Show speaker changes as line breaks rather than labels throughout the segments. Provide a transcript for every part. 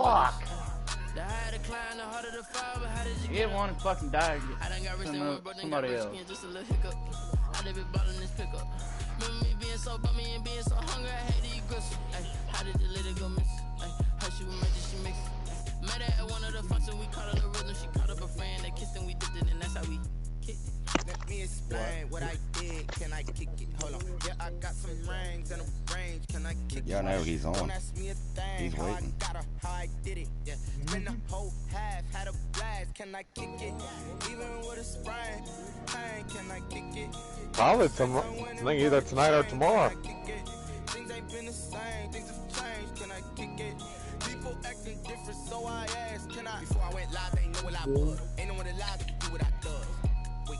Fuck. Get one and fucking die. Somebody else. I live it bottom this pickup. Remember me being so bummy and being so hungry, I had to eat gristle. How did the little go miss? How she was making she mix. Met her at one of the functions, we caught her the rhythm. She caught up a friend, they kissed and we dipped it, and that's how we kicked it. Let me explain what I did. Can I kick it? Hold on. Yeah, I got some rings and a range. Can I kick it?
Yeah, I know he's on.
Don't ask me a thing.
He's waiting.
How I did it. Yeah. Spend the whole half, had a blast. Can I kick it? Even with a sprain, pain, can I kick it?
Probably either tonight or tomorrow.
Things ain't been the same, things have changed, can I kick it? People acting different, so I asked, can I? Before I went live, they ain't know what I was. Ain't no one alive to do what I does. Wait,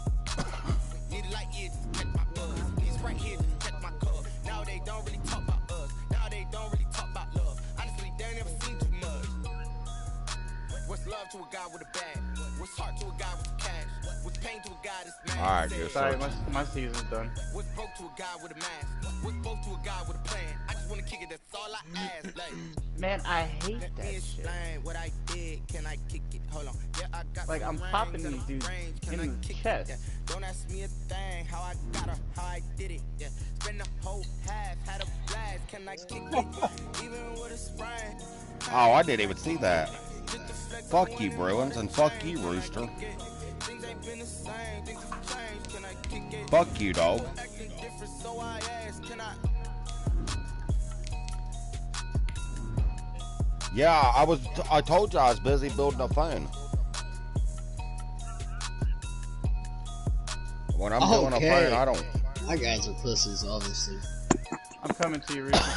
need a light year to check my buzz. These right here to check my cuz. Now they don't really talk about us. Now they don't really talk about love. Honestly, they ain't never seen too much. What's love to a guy with a bag? What's heart to a guy with cash? What's pain to a guy that's mad?
Alright, good.
Sorry, my season's done. What's broke to a guy with a mask? What's broke to a guy with a plan? I just wanna kick it, that's all I ask. Like, man, I hate that shit. What I did, can I kick it? Hold on. Yeah, I got like I'm popping these dudes in the chest. Don't ask me a thing, how I got her, how I did it. Yeah, spend the whole half, had a blast. Can I kick it? Even with a sprain.
Oh, I didn't even see that. Fuck you, Bruins, and fuck you, Rooster. Fuck you, dog. Yeah, I told you I was busy building a phone. When I'm doing a phone, I don't.
My guys are pussies, obviously.
I'm coming to you, Rooster.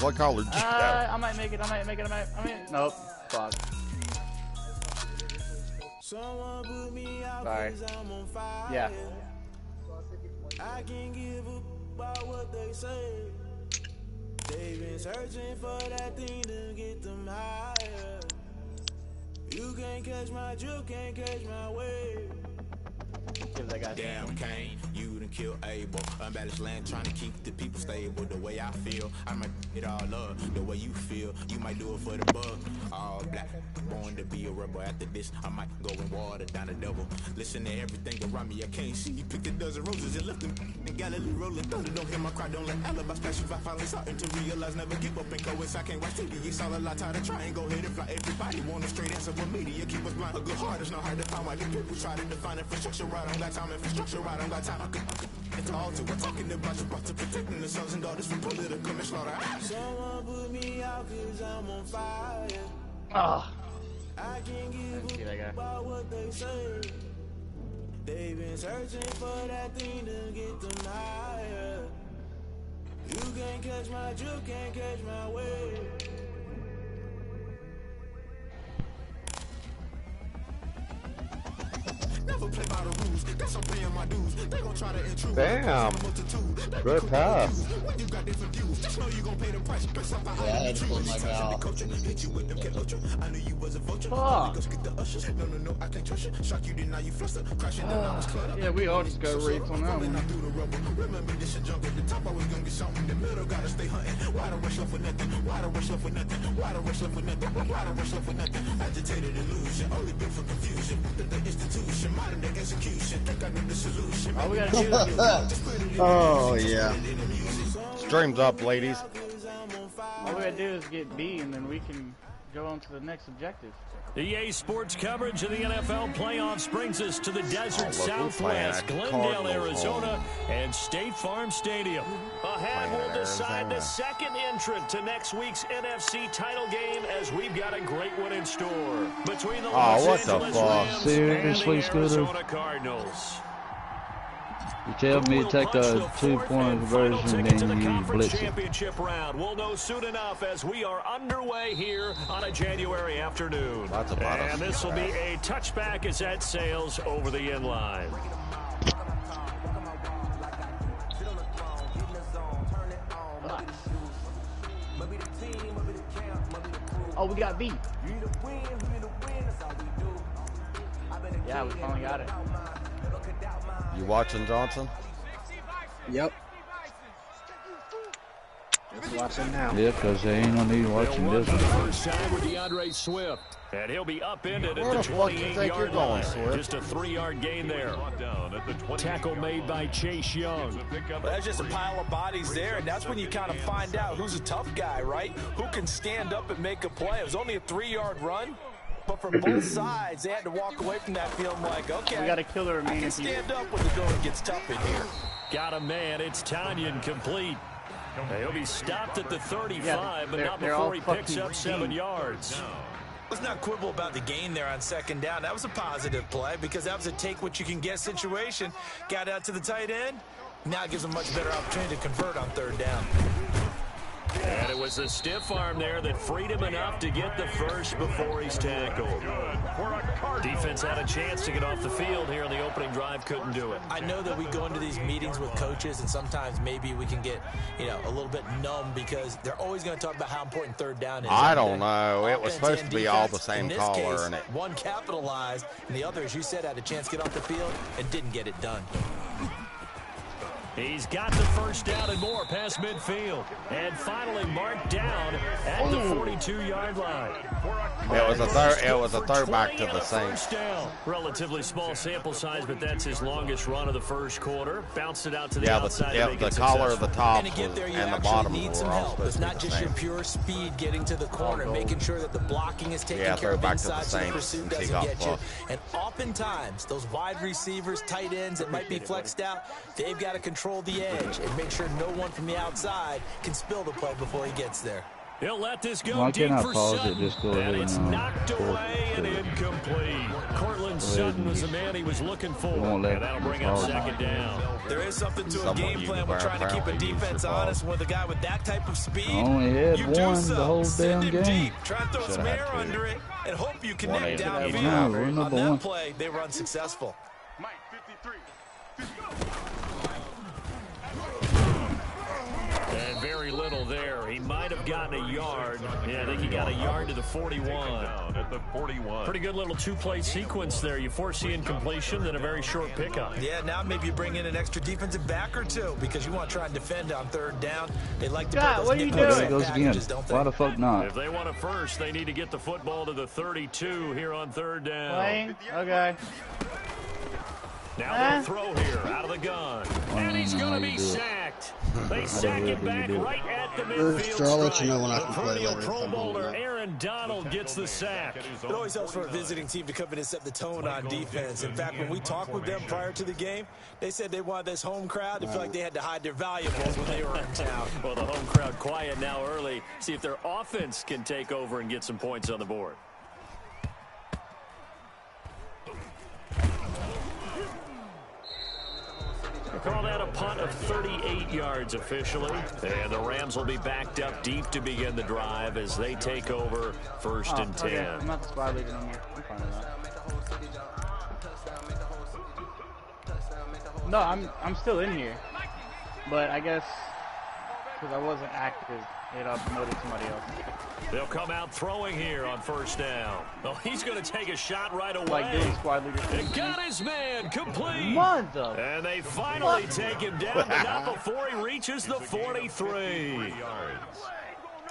What color?
I might make it. I might. Nope. Fuck. Sorry. Yeah. I can give about what they say. They've been searching for that thing to get them higher. You can't catch my drift, can't catch my wave. Damn, Kane, you done kill Abel. Unbalanced land, trying to keep the people stable. The way I feel, I might it all up. The way you feel, you might do it for the bug. All black, born to be a rebel. After this, I might go and water down the double. Listen to everything around me, I can't see. Picked a dozen roses and left them in Galilee rolling thunder. Don't hear my cry, don't let alibi splash. If I finally starting to realize, never give up and coincide. I can't watch TV, it's all a lot. Tired of trying, go ahead and fly. Everybody want a straight answer with media. Keep us blind, a good heart is not hard to find. Why the people try to define infrastructure right on. Got time, infrastructure right on. Got time, I could it's all to we're talking about to protecting the sons and daughters from political and slaughter. Someone put me out cause I'm on fire. Oh. I can't give a about what they say. They've been searching for that thing to get them higher. You can't catch my drift, can't catch my wave. Never play by the rules. Guess I'm paying my dues. They gon' try to intrude.
Damn. Good pass.
When you got different views, just know you gon' pay the price.
Yeah, I had to pull my guy off.
I knew you was a vulture. Get the ushers. No, I can't trust you. Shock you, then now you fluster. Crashing down, I was cluttered. Yeah, we all just got raped on that one. Remember this shit junk at the top. I was gonna get something in the middle. Gotta stay hunting. Why the rush left with nothing? Why the rush left with nothing? Why the rush left with nothing? Why the rush left with nothing? Agitated illusion. Only built for confusion. The institution. Modern day execution. Think I know the solution. All we gotta do
oh, yeah.
Streams up, ladies.
All we gotta do is get B, and then we can go on to the next objective.
EA Sports coverage of the NFL playoffs brings us to the desert Southwest, Glendale, Arizona, and State Farm Stadium. Ahead, we'll decide the second entrant to next week's NFC title game, as we've got a great one in store between the Los Angeles Rams and the Arizona Cardinals.
You tell me to take the 2-point conversion and then you blitz it.
Championship round. We'll know soon enough as we are underway here on a January afternoon. And this will be a touchback as that sails over the end line.
Oh, we got B. Yeah, we finally got it.
You watching, Johnson?
Yep.
Watching now.
Yeah, because they ain't gonna need watching this one.
First time with DeAndre Swift. And he'll be upended at the 28-yard line. Just a 3-yard gain there. Tackle made by Chase Young.
Well, that's just a pile of bodies there, and that's when you kind of find out who's a tough guy, right? Who can stand up and make a play. It was only a 3-yard run, but from both sides, they had to walk away from that feeling like, okay,
we got a killer.
I can stand up when the going gets tough in here.
Got a man. It's Tanyan complete. He'll be stopped at the 35, but not
they're
before he picks up 7 yards.
Let's not quibble about the gain there on second down. That was a positive play because that was a take-what-you-can-get situation. Got out to the tight end. Now it gives them a much better opportunity to convert on third down.
And it was the stiff arm there that freed him enough to get the first before he's tackled. Defense had a chance to get off the field here in the opening drive, couldn't do it.
I know that we go into these meetings with coaches, and sometimes maybe we can get, a little bit numb because they're always going to talk about how important third down is.
I don't know. It was supposed to be all the same caller, and
one capitalized, and the other, as you said, had a chance to get off the field and didn't get it done.
He's got the first down and more past midfield. And finally marked down at the 42-yard line.
It was a throwback to the Saints.
Relatively small sample size, but that's his longest run of the first quarter. Bounced it out to the outside.
The collar of the top
and to get there, you
and the bottom
need some help. It's not just your pure speed getting to the corner, making sure that the blocking is taken care of inside so the pursuit doesn't get you. And oftentimes, those wide receivers, tight ends that might be flexed out, they've got to control the edge and make sure no one from the outside can spill the play before he gets there.
He'll let this go
Why
deep
can't I
for
pause
Sutton,
it? Just go ahead
and it's
and
knocked away and incomplete. Cortland Sutton was the man he was looking for, and that'll bring up second down.
There is something to a game plan. We're trying to keep a defense honest with a guy with that type of speed.
I only had
you
one the whole damn game.
Deep. Try and throw some air under it and hope you connect downfield. On that play, they were unsuccessful.
And very little there. He might have gotten a yard. Yeah, I think he got a yard to the 41. Pretty good little two-play sequence there. You force the incompletion, then a very short pickup.
Yeah, now maybe you bring in an extra defensive back or two because you want to try and defend on third down. They like to play those
what are you doing?
There it goes again. Why the fuck not?
If they want it first, they need to get the football to the 32 here on third down.
Playing? Okay.
Now they'll throw here out of the gun. And he's going to be sacked. They sack him back right at the midfield
I'll let you know when I
the
can play
perennial
later.
Pro Bowler Aaron Donald gets the sack.
It always helps for a visiting team to come in and set the tone on defense. In fact, when we talked with them prior to the game, they said they wanted this home crowd to feel like they had to hide their valuables when they were in town.
Well, the home crowd quiet now early. See if their offense can take over and get some points on the board. Call that a punt of 38 yards officially. And the Rams will be backed up deep to begin the drive as they take over first and 10.
Okay. I'm not the spy leader anymore. I'm fine with that. No, I'm still in here. But I guess because I wasn't active, it promoted somebody else.
They'll come out throwing here on first down. Oh, he's going to take a shot right away.
Like doing squad leader.
And got his man complete. And they finally take him down, but not before he reaches the 43.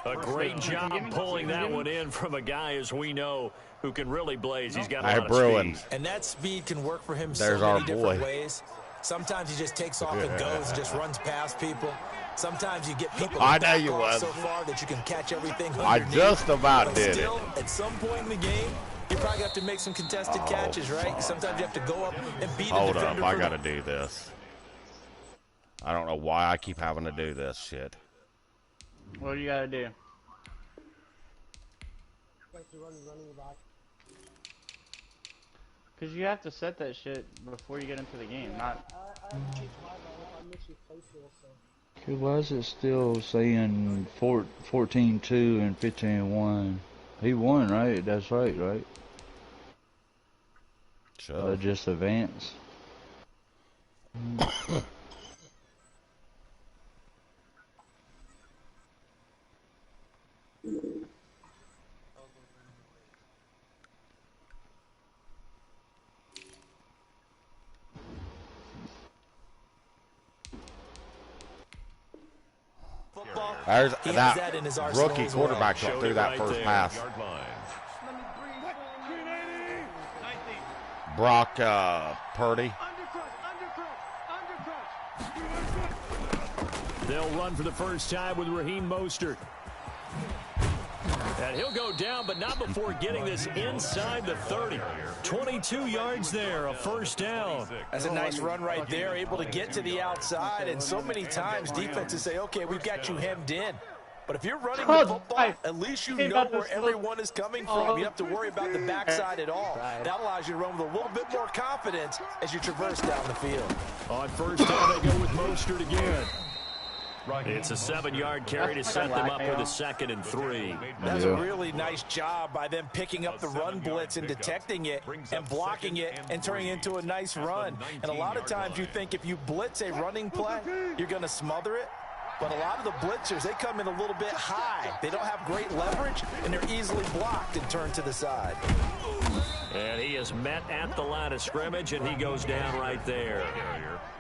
A great job pulling that one in from a guy, as we know, who can really blaze. He's got a lot of speed.
And that speed can work for him
There's
so
our
many different
boy.
ways. Sometimes he just takes off and goes and just runs past people. Sometimes you get people
I know
back
you
off
was.
so far that you can catch everything
I
underneath.
just about
But
did
still,
it.
at some point in the game, you probably have to make some contested catches, right? Sometimes you have to go up and beat a
Hold
defender.
up, I gotta do this. I don't know why I keep having to do this shit.
What do you gotta do? Because you have to set that shit before you get into the game, not...
Okay, why is it still saying 14-2 and 15-1? He won, right? That's right, right?
Sure.
Just advance.
football,
There's
he has
that
that in his arsenal
rookie
as well.
quarterback shot through that first pass. Brock Purdy.
They'll run for the first time with Raheem Mostert. And he'll go down, but not before getting this inside the 30. 22 yards there, a first down.
That's a nice run right there, able to get to the outside. And so many times defenses say, okay, we've got you hemmed in. But if you're running the football, at least you know where everyone is coming from. You don't have to worry about the backside at all. That allows you to run with a little bit more confidence as you traverse down the field.
On first down, they go with Mostert again. It's a 7-yard carry to set them up with a 2nd and 3.
That's a really nice job by them picking up the run blitz and detecting it and blocking it and turning it into a nice run. And a lot of times you think if you blitz a running play, you're going to smother it. But a lot of the blitzers, they come in a little bit high. They don't have great leverage, and they're easily blocked and turned to the side.
And he is met at the line of scrimmage, and he goes down right there.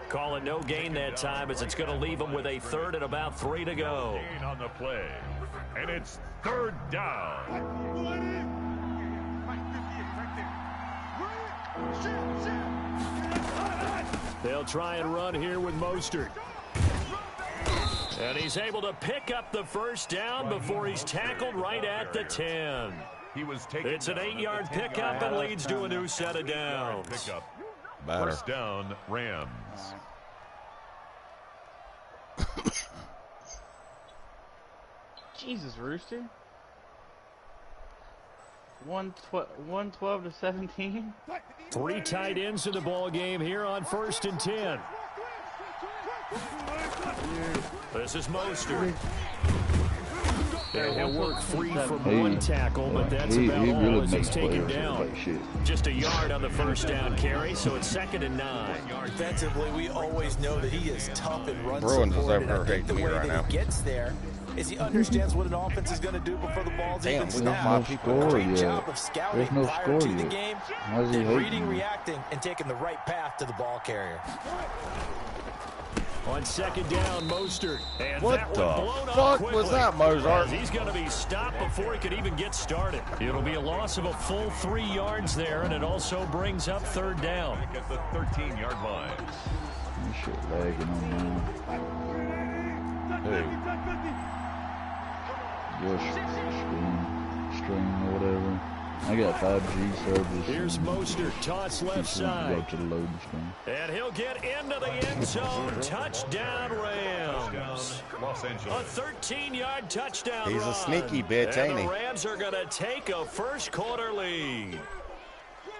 Call it no gain that time, as it's going to leave him with a 3rd and about 3 to go.
On the play, and it's 3rd down.
They'll try and run here with Mostert. And he's able to pick up the first down before he's tackled right at the 10. It's an 8-yard pickup and leads to a new set of downs.
First down, Rams.
Jesus, Rooster. 112 to 17.
3 tight ends in the ball game here on 1st and 10. This is Mostert. And he'll work free from one tackle, but that's about all as he's taken down. Just a yard on the first down carry, so it's 2nd and 9.
Defensively, we always know that he is tough and runs
Bruins is
support.
over here hating me right now.
He gets there is he understands what an offense is going to do before the ball's even snapped. Great job of scouting prior to the game, and reading, reacting, and taking the right path to the ball carrier.
On 2nd down, Mostert. And
what the fuck was that, Mozart?
He's going to be stopped before he could even get started. It'll be a loss of a full 3 yards there, and it also brings up 3rd down.
At the 13-yard line.
This shit lagging on Just stream or whatever. I got 5G service.
Here's Mostert, toss left side.
Go to the loading screen.
And he'll get into the end zone. Touchdown, Rams. A 13-yard touchdown
He's
run.
a sneaky bitch,
and
ain't he?
The Rams are going to take a first-quarter lead.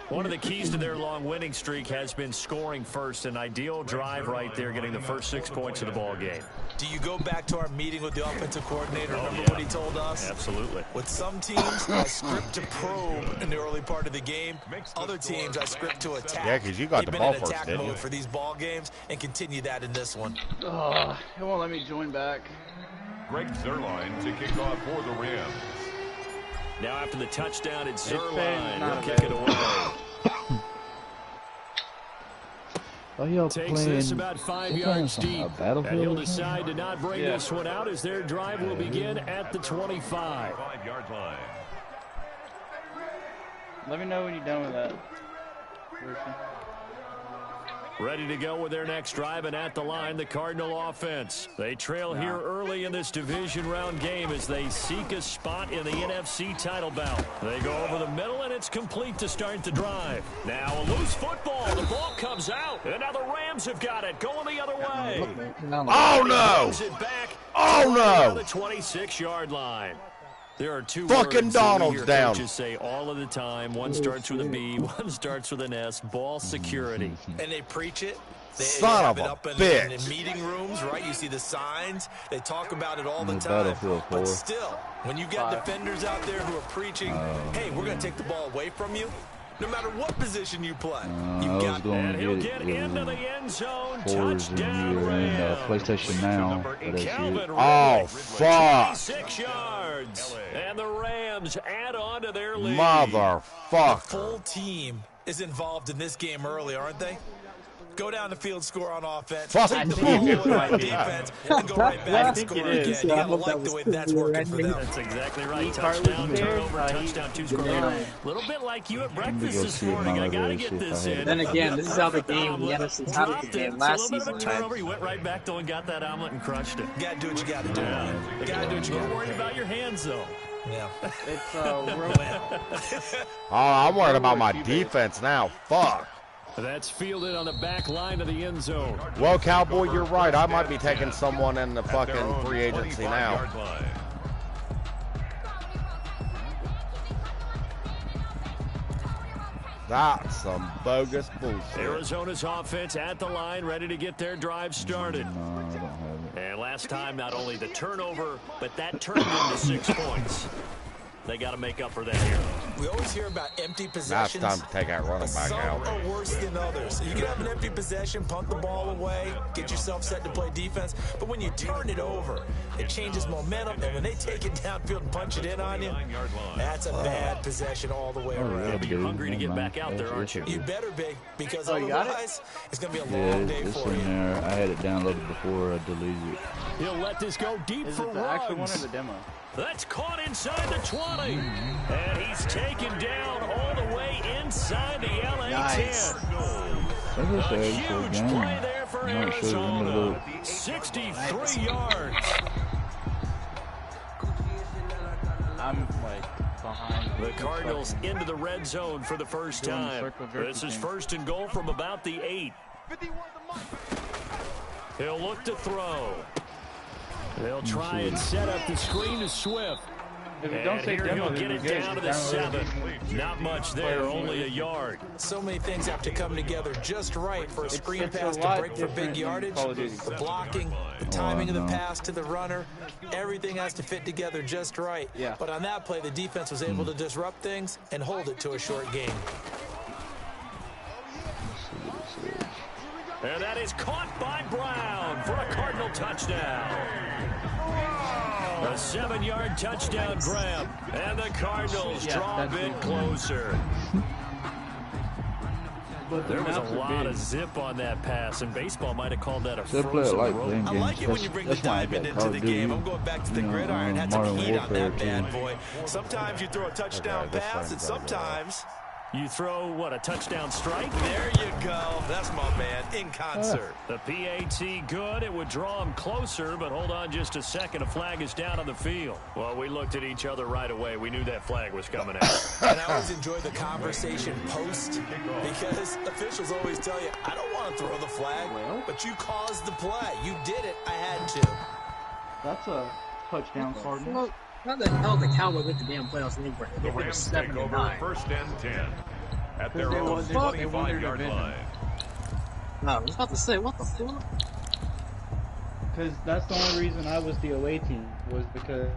One of the keys to their long winning streak has been scoring first. An ideal drive right there, getting the first 6 points of the ball game.
Do you go back to our meeting with the offensive coordinator? Remember what he told us?
Absolutely.
With some teams, I script to probe in the early part of the game. Other teams, I script to attack.
Yeah, because you got the ball first, didn't you?
They've been in attack mode for these ball games and continue that in this one.
Oh, it won't let me join back.
Greg Zuerlein to kick off for the Rams.
Now after the touchdown, it's Zuerlein. He'll kick it away. Takes this about 5 yards deep, and he'll decide to not bring this one out as their drive will begin at the 25.
5-yard line.
Let me know when you're done with that.
Ready to go with their next drive, and at the line, the Cardinal offense. They trail here early in this division round game as they seek a spot in the NFC title bout. They go over the middle, and it's complete to start the drive. Now a loose football. The ball comes out, and now the Rams have got it, going the other way.
Oh, no. Oh, no.
The 26-yard line. There are two
fucking
words
Donald's
that
down.
Coaches say all of the time. One starts with a B, one starts with an S. Ball security.
And they preach it. They
Son
have
of
it
a
up in
bitch.
meeting rooms, right? You see the signs. They talk about it all the time. But still, when you got defenders out there who are preaching, hey, we're going to take the ball away from you, no matter what position you play, you've got it.
And he'll get into the end zone. Touchdown,
PlayStation Now.
Oh, fuck.
26 yards. And the Rams add on to their lead.
Motherfucker.
The full team is involved in this game early, aren't they? Go down the field, score on offense.
Fuck
Take the
you.
ball away on defense, and go right back and score again. You gotta like the way that's working for them.
That's exactly right. Touchdown, turnover, touchdown, 2-score lead. A little bit like you at breakfast this morning. I gotta get this in.
Then again, this is how the game, the NFC's how the game last season.
A little bit of a turnover. You went right back though and got that omelet and crushed it.
You gotta do what you gotta do.
You gotta do what you gotta do. Worried about your hands though.
Yeah.
It's real.
Oh, I'm worried about my defense now. Fuck.
That's fielded on the back line of the end zone.
Well, Cowboy, you're right. I might be taking someone in the fucking free agency now. That's some bogus bullshit.
Arizona's offense at the line, ready to get their drive started.
No, I don't have it.
And last time, not only the turnover, but that turned into 6 points. They got to make up for that here.
We always hear about empty possessions.
Now it's time to take that running back out.
Some are worse than others. You can have an empty possession, punt the ball away, get yourself set to play defense. But when you turn it over, it changes momentum. And when they take it downfield and punch it in on you, that's a bad possession all the way around.
You're hungry to get back out there, aren't you?
You better be, because otherwise it's going to be a long day for you.
There. I had it downloaded before I deleted it.
He'll let this go deep for runs.
Is it the actual one or the demo?
That's caught inside the 20. And he's taken down all the way inside the LA 10. A huge play there for Arizona. 63 yards.
I'm like behind.
The Cardinals into the red zone for the first time. This is first and goal from about the 8. He'll look to throw. They'll try and set up the screen to Swift.
If you don't say demo,
he'll get it down to the 7. Not much there, only a yard.
So many things have to come together just right for a screen pass to break for big yardage. The blocking, the timing of the pass to the runner, everything has to fit together just right.
Yeah.
But on that play, the defense was able to disrupt things and hold it to a short game.
And that is caught by Brown for a Cardinal touchdown. A 7-yard touchdown grab. And the Cardinals draw a bit closer. There was a lot of zip on that pass, and baseball might have called that a frozen rope.
I like it when you bring the diamond into the game. I'm going back to the gridiron. Had some heat on that bad boy. Sometimes you throw a touchdown pass, and sometimes
you throw, what, a touchdown strike?
There you go. That's my man, in concert.
The PAT good. It would draw him closer, but hold on just a second. A flag is down on the field. Well, we looked at each other right away. We knew that flag was coming out.
And I always enjoy the conversation post, because officials always tell you, I don't want to throw the flag, but you caused the play. You did it. I had to.
That's a touchdown, Cardinals.
How the hell the Cowboys with the damn playoffs league for
The Rams take over first and 10 at their own 25-yard line.
No, I was about to say, what the fuck?
Because that's the only reason I was the away team, was because...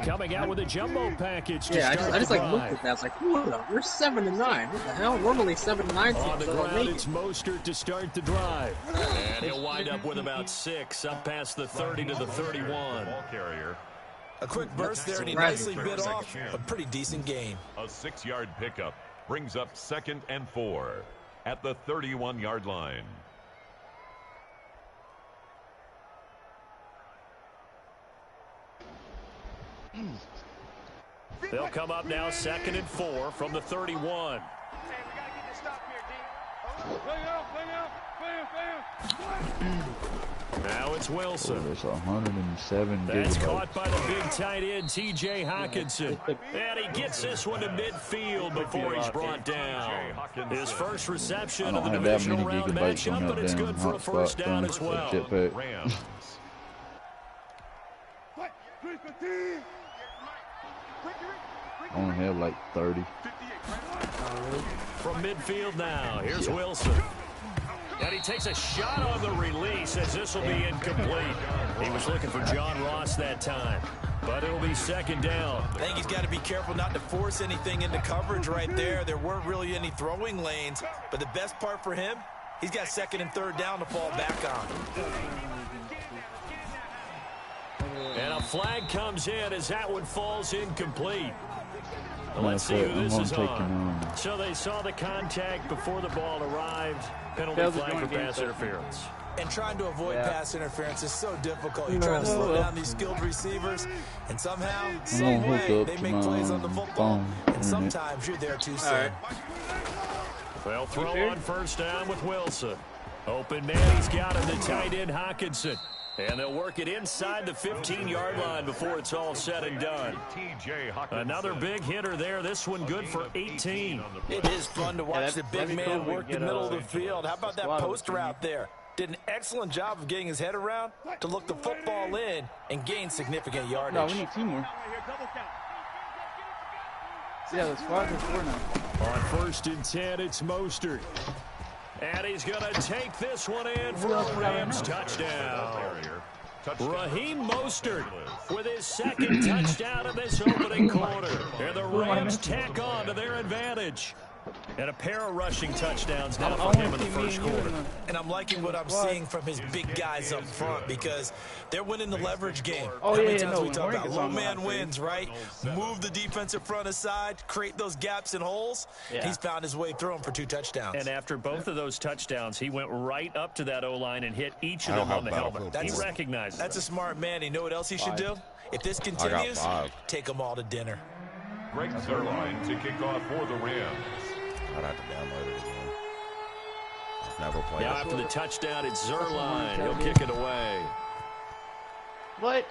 Coming out with a jumbo package to
start
I just
like looked at that. I was like, what the? We're 7-9. What the hell? Normally 7-9 teams
on the ground, it's Mostert to start the drive. And he'll wind up with about 6, up past the 30 to the 31.
Ball carrier.
A quick burst there, and he nicely bit off a pretty decent gain.
A 6-yard pickup brings up 2nd and 4 at the 31-yard line.
They'll come up now 2nd and 4 from the 31. Now it's Wilson.
There's 107
That's
gigabytes.
caught by the big tight end, T.J. Hawkinson. And he gets this one to midfield before he's brought down. His first reception of the divisional round matchup, but it's good for a first down as well.
I only have like 30.
From midfield now, here's Wilson. And he takes a shot on the release as this will be incomplete. He was looking for John Ross that time, but it'll be 2nd down.
I think he's got to be careful not to force anything into coverage right there. There weren't really any throwing lanes, but the best part for him, he's got 2nd and 3rd down to fall back on.
And a flag comes in as that one falls incomplete. Let's see who this is on. So they saw the contact before the ball arrived. Penalty flag for pass interference.
And trying to avoid pass interference is so difficult. You're trying to slow down these skilled receivers, and somehow, some way, they make plays on the football, and sometimes you're there too soon.
They'll throw on first down with Wilson. Open man, he's got him, the tight end Hockenson. And they'll work it inside the 15-yard line before it's all said and done. Another big hitter there. This one good for 18.
It is fun to watch the big man work the middle of the field. How about that post route there? Did an excellent job of getting his head around to look the football in and gain significant yardage.
No, we need 2 more. Yeah, the squad is 4 now.
On 1st and 10, it's Mostert. And he's going to take this one in for a Rams touchdown. Raheem Mostert with his 2nd touchdown of this opening quarter. And the Rams tack on to their advantage. And a pair of rushing touchdowns now for him in the first quarter.
And I'm liking what I'm seeing from his big guys up front because they're winning the leverage game.
Oh,
How many times we talk about low man wins, right? Move the defensive front aside, create those gaps and holes. Yeah. He's found his way through them for 2 touchdowns.
And after both of those touchdowns, he went right up to that O-line and hit each of them on the helmet. He recognized
That's a smart man. You know what else he should do? If this continues, take them all to dinner.
Greg Zerline to kick off for the Rams.
I'd have to download it again. I've never played it.
After the touchdown, it's Zerline. He'll kick it away.
What?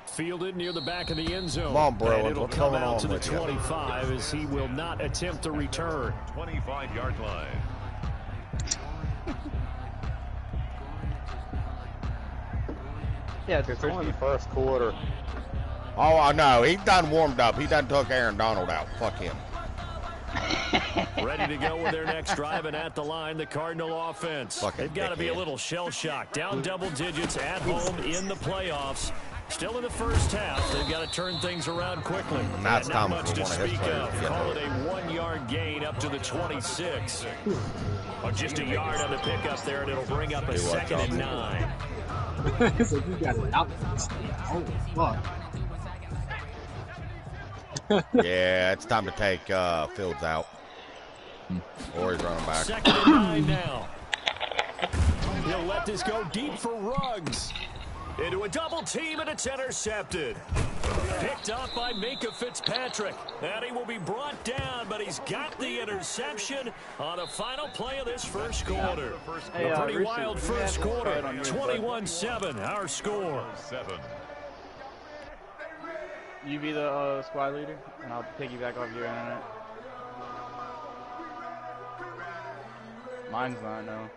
Fielded near the back of the end zone.
Come on, bro.
And it'll come out to the 25 as he will not attempt to return.
25-yard line.
Yeah,
it's only the first quarter.
Oh, I know. He done warmed up. He done took Aaron Donald out. Fuck him.
Ready to go with their next drive, and at the line, the Cardinal offense. They've got to be a little shell-shocked. Down double digits at home in the playoffs. Still in the first half. They've got to turn things around quickly.
And that's
not
Thomas
much to speak of. Call it a
1-yard
gain up to the 26. Or just a yard on the pickup there, and it'll bring up a 2nd and 9.
So you got it out. Oh, fuck.
Yeah, it's time to take Fields out. Or he's running back.
2nd and 9 now. He'll let this go deep for Ruggs. Into a double team, and it's intercepted. Picked up by Minka Fitzpatrick. And he will be brought down, but he's got the interception on the final play of this first quarter. A pretty wild first quarter. 21-7, our score.
You be the squad leader, and I'll piggyback off your internet. Mine's not, no.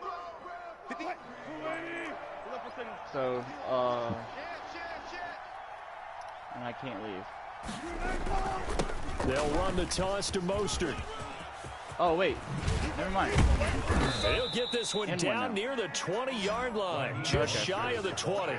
So, and I can't leave.
They'll run the toss to Mostert.
Oh, wait. Never mind.
They'll get this one down near the 20-yard line. Just shy of the 20.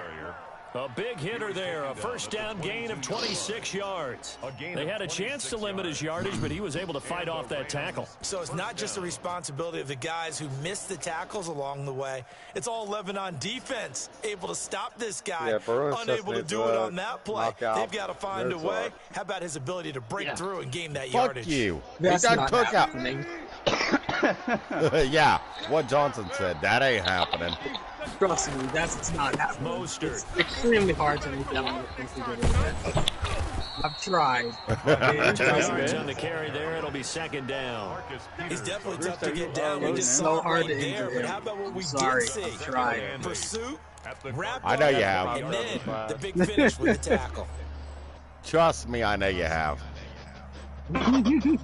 A big hitter there, a first down gain of 26 yards. They had a chance to limit his yardage, but he was able to fight off that tackle.
So it's not just the responsibility of the guys who missed the tackles along the way. It's all 11 on defense, able to stop this guy, unable to do it on that play. They've got to find a way. How about his ability to break through and gain that yardage?
Fuck you.
That's
he done
not
took
happening.
Yeah, what Johnson said. That ain't happening.
Trust me, it's not happening.
Mostert.
It's extremely hard to make that one I've tried.
2 yards on the carry there. It'll be 2nd down.
He's definitely tough to get down. We just
so
saw
hard
right
to
there,
injure
but
him.
how about what we
Sorry,
did see?
I've tried.
Pursuit, wrap
I know
up,
you have.
and then the big finish with the tackle.
Trust me, I know you have.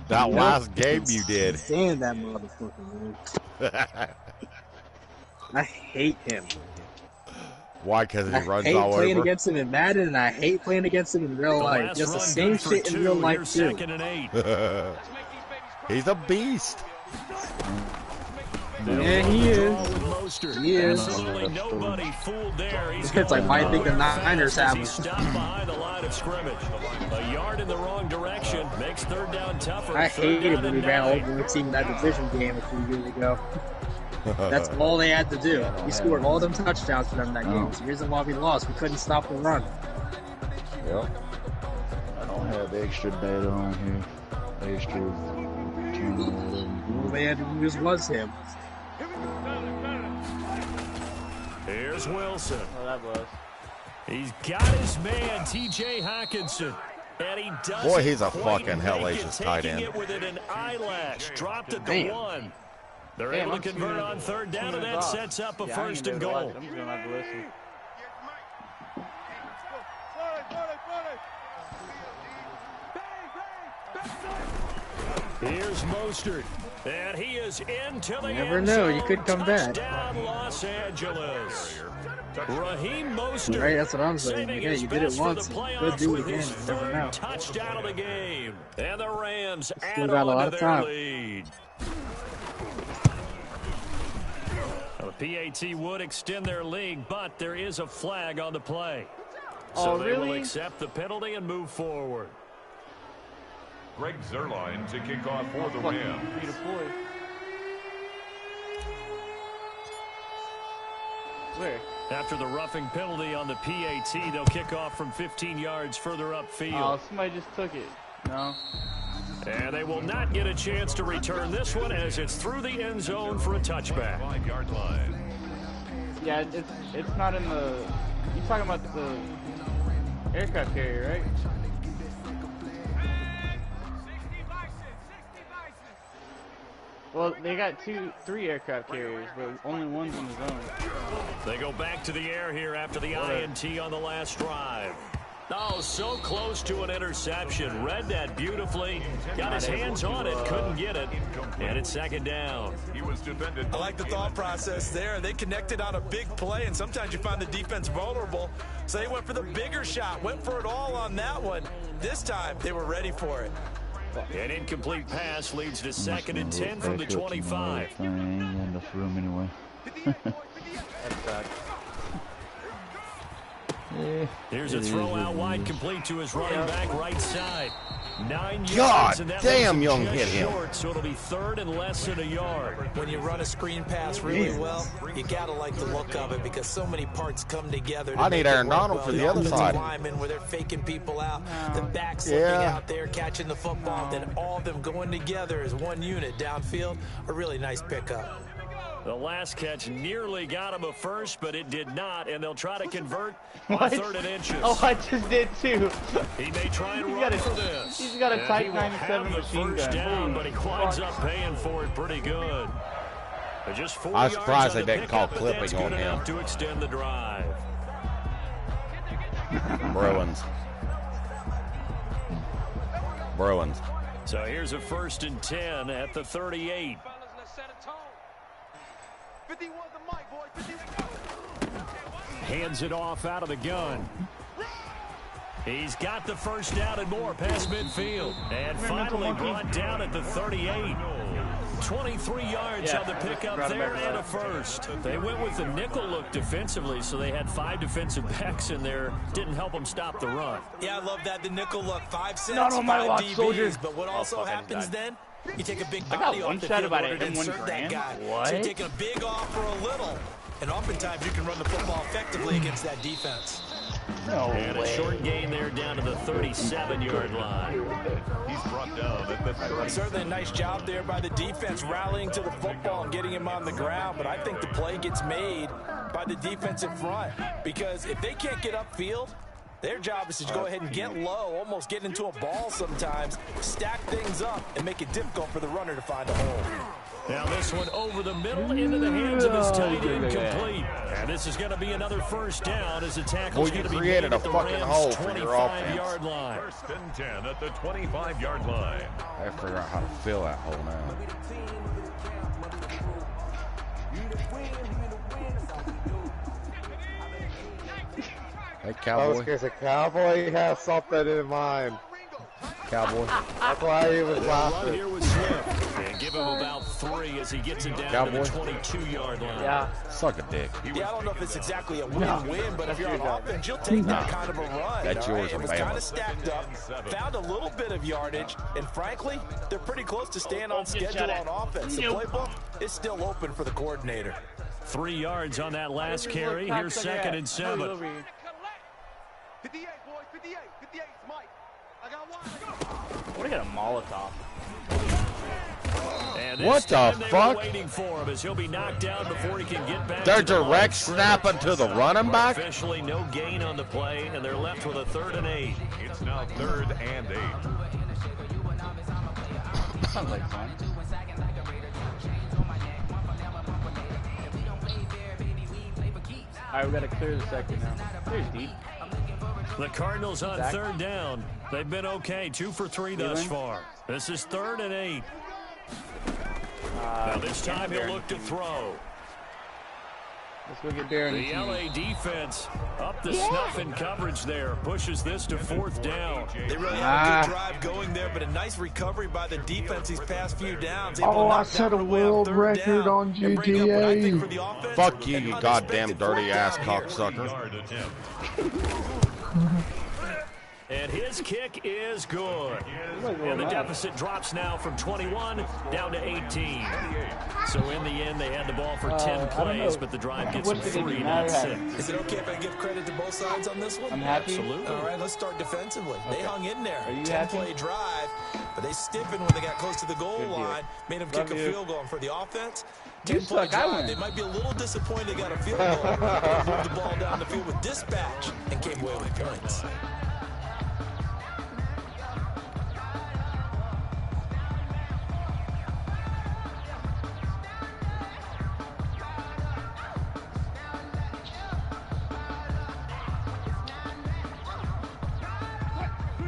That last game you did.
Stand that motherfucker, man. I hate him.
Why? Because he runs all over?
I hate playing against him in Madden, and I hate playing against him in real life. Just the same shit in real life, too.
2nd and 8.
He's a beast.
Yeah, he is. He is.
Absolutely nobody fooled there.
It's like why I think the Niners have him.
He's stopped behind the line of scrimmage. A yard in the wrong direction makes 3rd down tougher.
I hated when we ran over the team in that division game a few years ago. That's all they had to do. We scored all them touchdowns for them that game. It's the reason why we lost. We couldn't stop the run.
Yep. I don't have extra data on here. Extra
All they had to use was him.
Here's Wilson.
Oh, that was.
He's got his man, T.J. Hawkinson. And he does.
Boy, he's a fucking hellacious tight end.
It within an eyelash. Dropped at the 1. They're able to convert on third down, and that sets up a first and goal.
I'm just going to have to listen.
Here's Mostert. And he is into the end zone.
You never know. You could come back.
Touchdown, Los Angeles. Raheem Mostert.
Right, that's what I'm saying. Yeah, you did it once. Could do it again. You never know.
Touchdown of the game. And the Rams add
got a lot
on
of
to
time.
their lead. Well, the PAT would extend their lead, but there is a flag on the play. So they will accept the penalty and move forward.
Greg Zerline to kick off for the Rams.
Where?
After the roughing penalty on the PAT, they'll kick off from 15 yards further upfield.
Oh, somebody just took it. No.
And they will not get a chance to return this one as it's through the end zone for a touchback.
5-yard line.
Yeah, it's not in the... You're talking about the aircraft carrier, right? Well, they got 3 aircraft carriers, but only one's in the zone.
They go back to the air here after the INT on the last drive. Oh, so close to an interception. Read that beautifully. Got his hands on it, couldn't get it. And it's second down.
He was defended.
I like the thought process there. They connected on a big play, and sometimes you find the defense vulnerable. So they went for the bigger shot, went for it all on that one. This time, they were ready for it.
An incomplete pass leads to second and 10 from the 25.
I ain't got enough room anyway.
Here's a throw out wide, complete to his running back right side. 9 yards.
God
and that
damn,
leaves
Young
just
hit him.
short, so it'll be third and less than a yard.
When you run a screen pass really well, you gotta like the look of it because so many parts come together.
I need Aaron Donald for the other side.
Linemen where they're faking people out, the backs looking out there catching the football, then all of them going together as one unit downfield. A really nice pickup.
The last catch nearly got him a first, but it did not, and they'll try to convert on third and inches.
Oh, I just did too.
He may try and run for this.
He's got a Type 97
the
machine
first
gun.
down, but he winds up paying for it pretty good. But just 4
I was
yards
surprised
on
they
the
didn't call
pickup, but that's
clipping on
good enough
him.
to extend the drive.
Bruins.
So here's a first and 10 at the 38. Hands it off out of the gun. He's got the first down and more past midfield. And finally brought down at the 38. 23 yards on the pickup there and a first. They went with the nickel look defensively, so they had 5 defensive backs in there. Didn't help them stop the run.
Yeah, I love that, the nickel look. 5 cents,
Not on my
5
watch,
DBs.
soldier.
But what also happens then, you take a big
I got
body
one
off the
shot
field
about
in order to
it in 1
insert that
grand.
guy.
What?
So you're taking a big off for a little. And oftentimes you can run the football effectively against that defense.
No
and
way.
A short gain there down to the 37-yard line.
He's brought down at the 30.
Certainly a nice job there by the defense rallying to the football and getting him on the ground. But I think the play gets made by the defensive front. Because if they can't get upfield, their job is to go ahead and get low, almost get into a ball sometimes, stack things up, and make it difficult for the runner to find a hole.
Now this one over the middle into the hands of his tight end, complete. And this is going to be another first down as the tackle's going to be made at the Rams' 25-yard line.
First and 10 at the 25-yard line.
I have to figure out how to fill that hole now. Hey, Cowboy.
Because a cowboy has something in mind.
Cowboy.
That's why he was laughing.
Here with Swift. And give him about 3 as he gets it down to the 22-yard line.
Yeah.
Suck a dick.
Yeah, I don't know if it's exactly a win-win, but if you're on offense, you'll take that kind of a run.
That's yours,
It was
Alabama.
kind of stacked up, found a little bit of yardage, and frankly, they're pretty close to staying on schedule on offense. The playbook is still open for the coordinator.
3 yards on that last carry. Here's second and 7.
58, boys, 58, 58, Mike. I got one.
What do you got a Molotov?
And
What the fuck?
Waiting for him as he'll be knocked down before he can get back.
They're direct snapping to the running back.
Officially no gain on the play, and they're left with a 3rd and 8.
It's now 3rd and 8.
Sounds like fun. All right, we got to clear the second now. Clear's deep.
The Cardinals on 3rd down. They've been okay, 2 for 3 thus far. This is 3rd and 8. Now this time he'll look to throw.
Let's go get Darren.
The LA defense up the snuff in coverage there. Pushes this to 4th down.
They really have a good drive going there, but a nice recovery by the defense these past few downs.
Oh, I set a world record on GTA.
Fuck you, you goddamn dirty ass cocksucker.
And his kick is good. And the deficit drops now from 21 down to 18. So in the end, they had the ball for 10 plays, but the drive gets them 3, not 6.
Is it okay if I give credit to both sides on this one?
I'm happy.
Absolutely.
All right, let's start defensively.
Okay.
They hung in there.
Are you
10-play drive, but they stiffened when they got close to the goal line, made them kick a field goal. And for the offense, 10-play drive, they might be a little disappointed they got a field goal. They moved the ball down the field with dispatch and came away with points.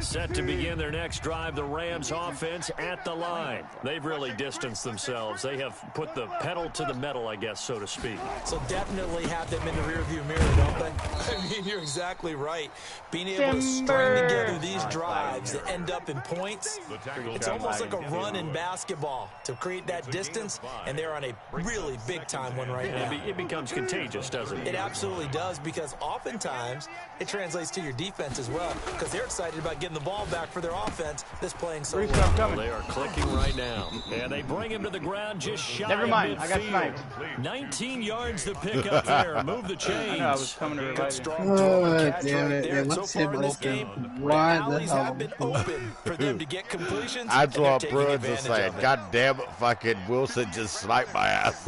Set to begin their next drive, the Rams offense at the line. They've really distanced themselves. They have put the pedal to the metal, I guess, so to speak.
So definitely have them in the rearview mirror, don't they? I mean, you're exactly right. Being able to string together these drives that end up in points, it's almost like a run in basketball to create that distance, and they're on a really big-time one right now.
It becomes contagious, doesn't it?
It absolutely does, because oftentimes it translates to your defense as well, because they're excited about getting the ball back for their offense that's playing so well.
They are clicking right now. And they bring him to the ground just shy of midfield.
I got sniped.
19 yards to pick up there. Move the chains.
I know, I was coming to revive
Strong throw and catch
damn
right
it.
there.
They
So
left
far
him
in this
open.
game,
Why
the
the
alleys
hell?
have been open for them to get completions.
That's
and they're
what
taking
Bruins are
advantage
saying.
of it.
God damn it, fucking Wilson just sniped my ass.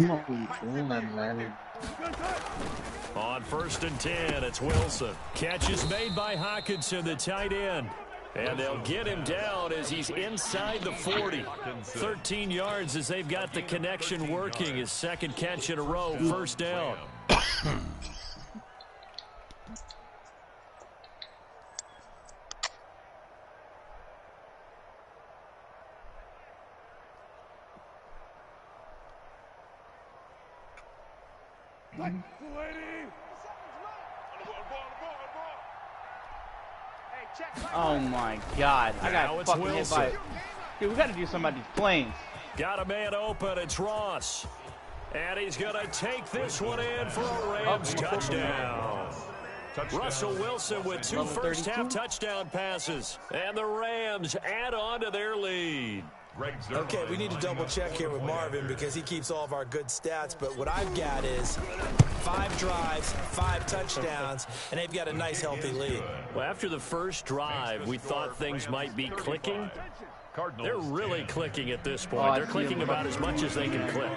On 1st and 10, it's Wilson. Catch is made by Hawkinson, the tight end. And they'll get him down as he's inside the 40. 13 yards as they've got the connection working. His 2nd catch in a row, 1st down.
Oh my God! I got fucking hit by. Dude, we got to do something about these planes.
Got a man open. It's Ross. And he's going to take this one in for a Rams touchdown. Russell Wilson with 2 first-half touchdown passes. And the Rams add on to their lead.
Okay, we need to double-check here with Marvin because he keeps all of our good stats. But what I've got is 5 drives, 5 touchdowns, and they've got a nice, healthy lead.
Well, after the first drive, we thought things might be clicking. They're really clicking at this point. They're clicking about as much as they can click.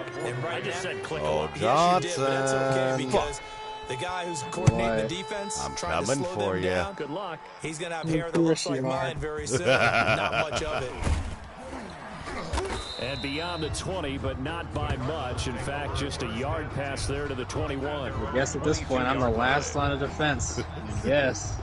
I just said click a lot.
Yes, you did, but that's okay because the guy who's coordinating the defense, trying to slow them down,
good luck.
He's going to have hair that looks like mine very soon. Not much of it.
And beyond the 20, but not by much. In fact, just a yard pass there to the 21.
I guess at this point, I'm the last line of defense. Yes.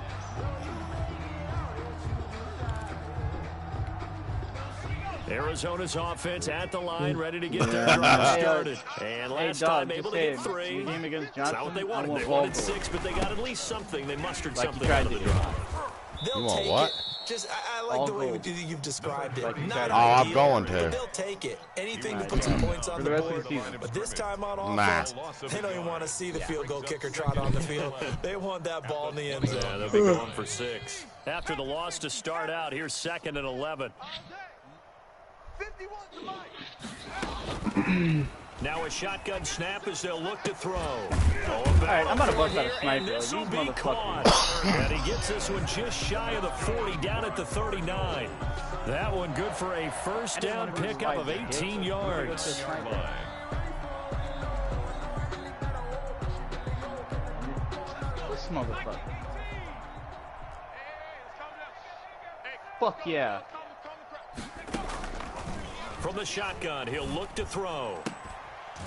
Arizona's offense at the line, ready to get their drive started. And last time able to get 3.
Game against
That's
Johnson.
not what they wanted. They wanted 6, but they got at least something. They mustered something out of the drive.
They'll take it. Just, I like the way you've described it. Not
I'm going to.
But they'll take it. Anything to put some points on the board. But this time on offense, they don't even want to see the field goal kicker trot on the field. They want that ball in the end zone.
Yeah, they'll be going for 6. After the loss to start out, here's 2nd and 11. Now a shotgun snap as they'll look to throw.
Alright, I'm about to bust out a sniper.
This will be caught. And he gets this one just shy of the 40, down at the 39. That one good for a first down pickup of 18 yards.
This motherfucker. Fuck yeah.
From the shotgun, he'll look to throw.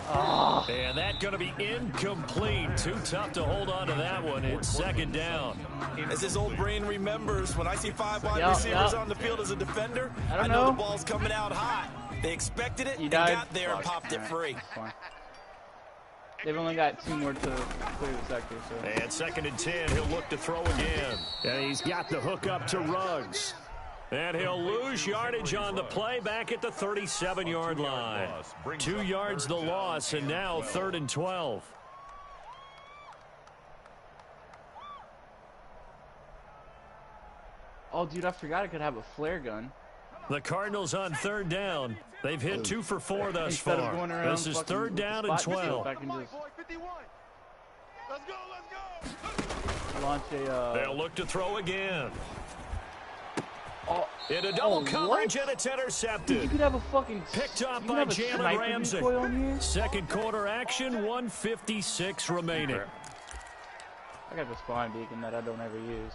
Oh.
And that's going to be incomplete. Too tough to hold on to that one. It's second down.
As his old brain remembers, when I see 5 wide receivers on the field as a defender, I know the ball's coming out hot. They expected it and got there and popped it free.
They've only got 2 more to clear the sector. So.
And second and 10, he'll look to throw again. And he's got the hook up to Ruggs. And he'll lose yardage on the play back at the 37-yard line. 2 yards the loss, and now 3rd and 12.
Oh, dude, I forgot I could have a flare gun.
The Cardinals on 3rd down. They've hit 2 for 4 thus
Instead
far.
Of going around
this is 3rd down and 12.
I can just launch a,
They'll look to throw again.
Oh,
in a double coverage, and it's intercepted.
You could have a fucking
picked up by Jalen Ramsey. Second quarter action, 1:56 remaining.
I got the spawn beacon that I don't ever use.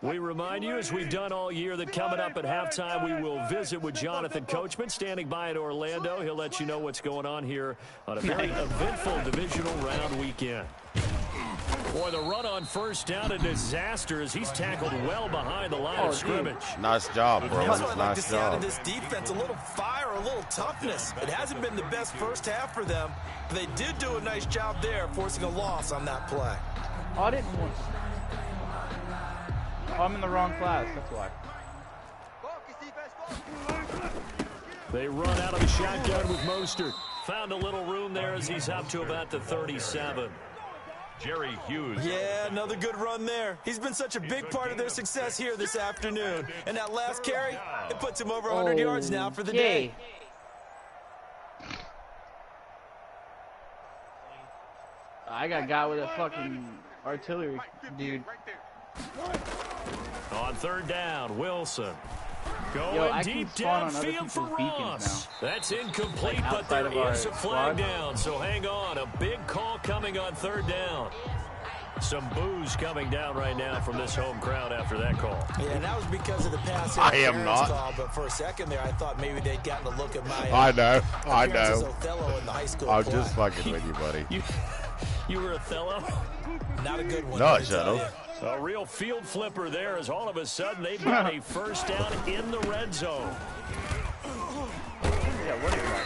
We remind you, as we've done all year, that coming up at halftime, we will visit with Jonathan Coachman, standing by in Orlando. He'll let you know what's going on here on a very eventful divisional round weekend. Boy, the run on first down, a disaster as he's tackled well behind the line of scrimmage.
Nice job, bro.
That's what I like
Nice
to see out
job.
of this defense, a little fire, a little toughness. It hasn't been the best first half for them, but they did do a nice job there, forcing a loss on that play.
Oh, I didn't want... Oh, I'm in the wrong class, that's why.
They run out of the shotgun with Mostert. Found a little room there as he's up to about the 37.
Jerry Hughes.
Yeah, another good run there. He's been such a big part of their success here this afternoon. And that last carry, it puts him over 100 yards now for the day.
I got with a fucking artillery dude.
On 3rd down, Wilson. Going deep downfield for Ross. That's incomplete, but there is a flag down, so hang on. A big call coming on 3rd down. Some boos coming down right now from this home crowd after that call.
Yeah, and that was because of the pass
interference
call, but for a second there, I thought maybe they'd gotten a look at my
I know.
Othello in the high school
I was just fucking with you, buddy.
You were Othello?
Not a good one.
No, shut up.
A real field flipper there as all of a sudden they've got a first down in the red zone.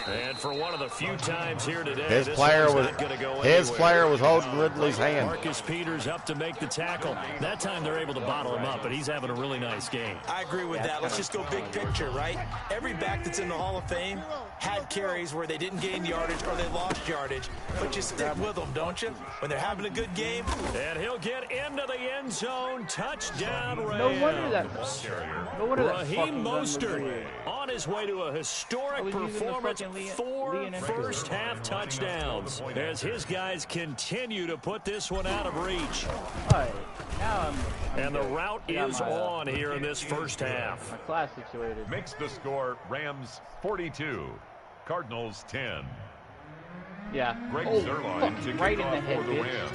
And for one of the few times here today,
his player was holding Ridley's hand.
Marcus Peters up to make the tackle. That time they're able to bottle him up, but he's having a really nice game.
I agree with that. Let's just go big picture, right? Every back that's in the Hall of Fame had carries where they didn't gain yardage or they lost yardage, but you stick with them, don't you? When they're having a good game.
And he'll get into the end zone. Touchdown Rams.
No wonder that
Raheem Mostert on his way to a historic performance. 4 first-half touchdowns as his guys continue to put this one out of reach. And the route is on here in this first half.
My class situated.
Makes the score Rams 42, Cardinals 10.
Yeah.
Greg Zerline to kick off for the Rams.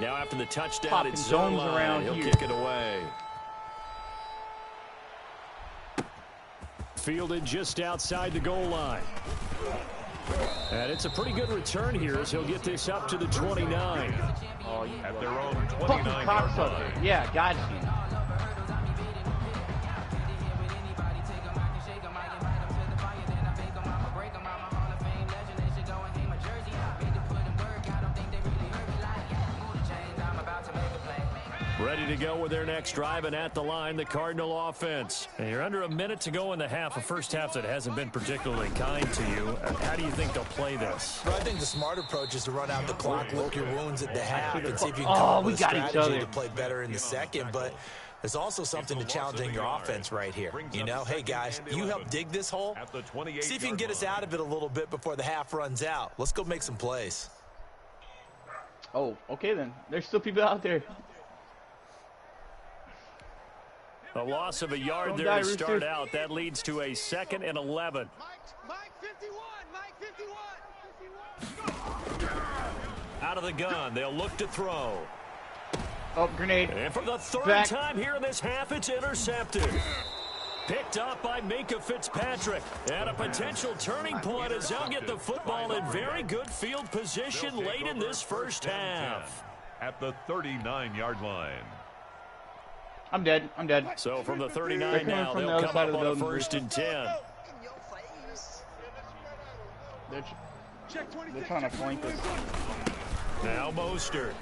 Now after the touchdown, it's Zerline. He'll kick it away. Fielded just outside the goal line. And it's a pretty good return here as he'll get this up to the 29.
Oh, at their own 29-yard line.
Yeah, got you.
Ready to go with their next drive, and at the line, the Cardinal offense. And you're under a minute to go in the half, a first half that hasn't been particularly kind to you. How do you think they'll play this?
Well, I think the smart approach is to run out the clock, lick your wounds at the half, and see if you can come up with a strategy to play better in the second. But There's also something to challenging your offense right here. You know, hey, guys, you help dig this hole. See if you can get us out of it a little bit before the half runs out. Let's go make some plays.
Oh, okay then. There's still people out there.
A loss of a yard there to start out. That leads to a 2nd and 11.
Mike 51, Mike 51.
Out of the gun, they'll look to throw.
Oh, grenade.
And for the 3rd time here in this half, it's intercepted. Picked up by Minka Fitzpatrick. And a potential turning point as they'll get the football in very good field position late in this first half.
At the 39-yard line.
I'm dead. I'm dead.
So from the 39 now, they'll come up on a 1st and 10.
They're trying to flank us.
Now Mostert.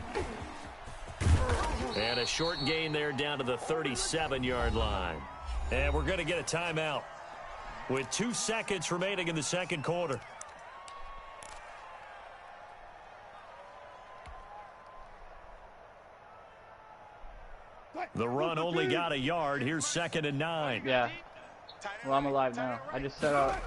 And a short gain there down to the 37-yard line. And we're going to get a timeout with 2 seconds remaining in the second quarter. The run only got a yard. Here's 2nd and 9.
Yeah. Well, I'm alive now. I just set up.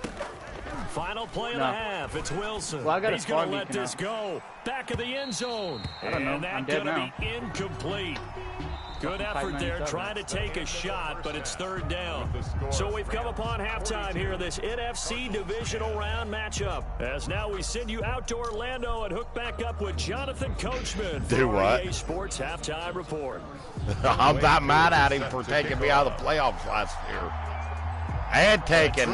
Final play of the half. It's Wilson.
Well,
He's going to let this go. Back of the end zone.
I don't know.
And that's going to be incomplete. Good effort there, trying to take a shot, but it's 3rd down. So we've come upon halftime here in this NFC divisional round matchup. As now we send you out to Orlando and hook back up with Jonathan Coachman for our EA Sports Halftime Report.
I'm not mad at him for taking me out of the playoffs last year. And taking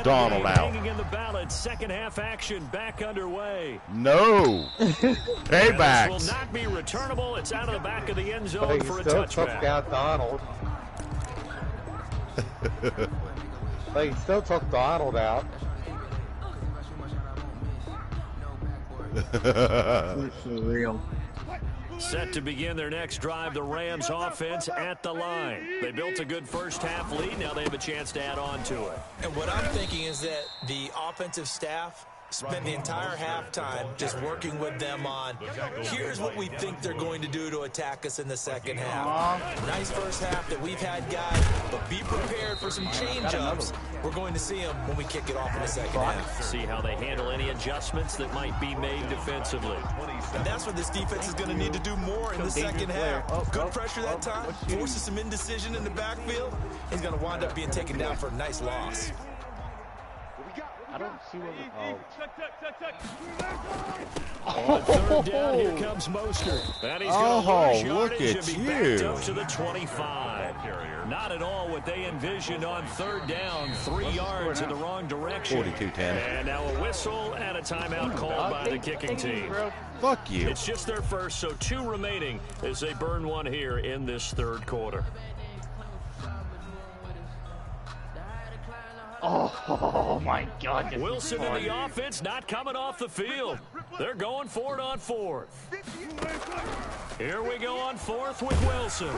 Donald out.
Hanging in the ballot, second half action back underway.
No. Paybacks.
Will not be returnable. It's out of the back of the end zone for a touchback.
Took out Donald. They still took Donald out.
For real.
Set to begin their next drive, the Rams offense at the line. They built a good first half lead. Now they have a chance to add on to it.
And what I'm thinking is that the offensive staff spent the entire halftime just working with them on, here's what we think they're going to do to attack us in the second half. Nice first half that we've had, guys, but be prepared for some change-ups. We're going to see them when we kick it off in the second half.
See how they handle any adjustments that might be made defensively.
And that's where this defense is going to need to do more in the second half. Good pressure that time, forces some indecision in the backfield. He's going to wind up being taken down for a nice loss.
I don't see what
On 3rd down, here comes Mostert. And he's going to lose yardage and be backed up to the 25. Not at all what they envisioned on 3rd down. 3 yards in the wrong direction.
42-10.
And now a whistle and a timeout called by the kicking team.
Fuck you.
It's just their first, so 2 remaining as they burn one here in this 3rd quarter.
Oh my God.
Wilson in the offense, not coming off the field. They're going for it on 4th. Here we go on 4th with Wilson.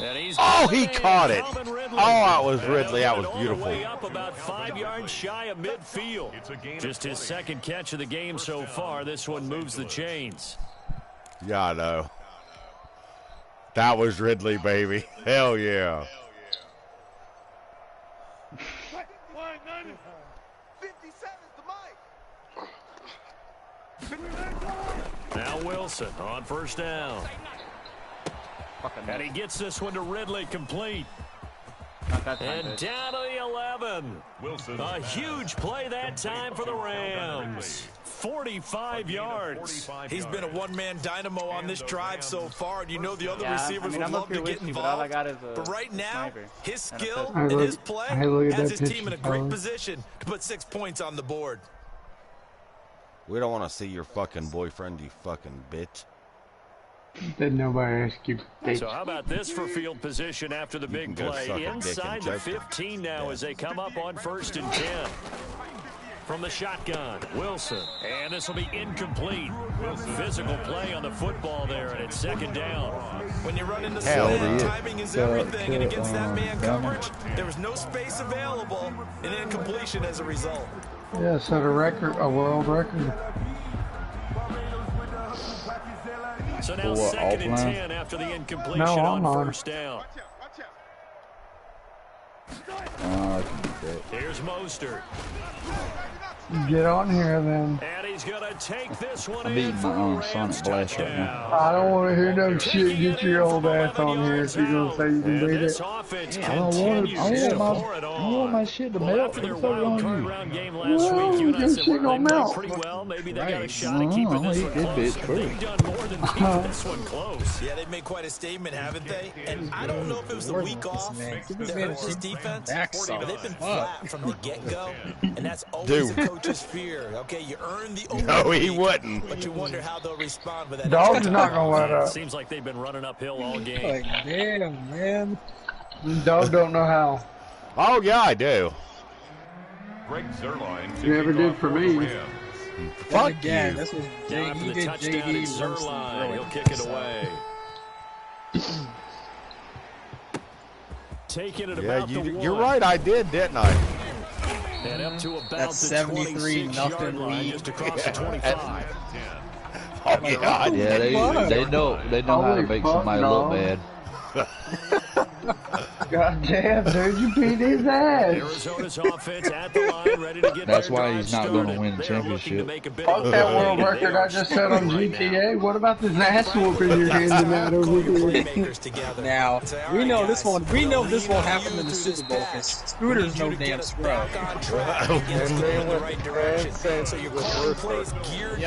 And he's
he caught it. Oh, that was Ridley. That was beautiful.
Way up about 5 yards shy of midfield. Just his 2nd catch of the game so far. This one moves the chains.
Yeah, I know. That was Ridley, baby. Hell yeah.
Now Wilson on 1st down. And he gets this one to Ridley complete. And down to the 11. A huge play that time for the Rams. 45 yards.
He's been a one-man dynamo on this drive so far, and you know the other receivers would love to get involved. But right now, his skill and his play has his team in a great position to put 6 points on the board.
We don't want to see your fucking boyfriend, you fucking bitch.
Did nobody ask you?
So how about this for field position after the big play? Inside the 15 now as they come up on 1st and 10. From the shotgun, Wilson. And this will be incomplete. Physical play on the football there, and it's 2nd down.
When you run into slant, timing is everything, and against that man coverage, there was no space available, and incompletion as a result.
Yeah, set a record, a world record.
So now second and 10 after the incompletion on first down. Here's Mostert.
Get on here then.
And he's going to take this one
I'm eating my own Sonic Blast right now.
I don't want to hear no shit. Get your old ass on here if you're going to say you can beat it.
I want my shit to melt.
After their wild card round game last week, you and I said, well, they played pretty well. Maybe they got a shot at keeping this one close. They've done more than keeping this one close.
Yeah, they've made quite a statement, haven't they? And I don't know if it was the week off that hurt this defense, but they've been flat from the get-go, and that's always a coach's fear. Okay, you earn the overall.
No, he wouldn't.
But you wonder how they'll respond with that.
Dog's not going to let up.
Seems like they've been running uphill all game.
Like, damn, man.
Dog don't know how.
Oh, yeah, I do.
Greg Zerline.
Never did for me.
Fuck
again,
you.
This was
Down for the touchdown at Zerline. He'll kick it away. Taking it about the one.
You're right, I did, didn't I?
And up to about
That's
the
73
26-yard line, just across the 25.
Oh, God.
Yeah, they know how to make somebody look bad.
God damn, dude, you beat his ass.
Arizona's offense at the line, ready to get
That's why he's not going to win the championship.
Fuck that world record I just set on GTA. What about this ass whooping you're handing out over here?
Now, we know this won't happen in the Super Bowl because Scooter's no damn scrub.
Yeah,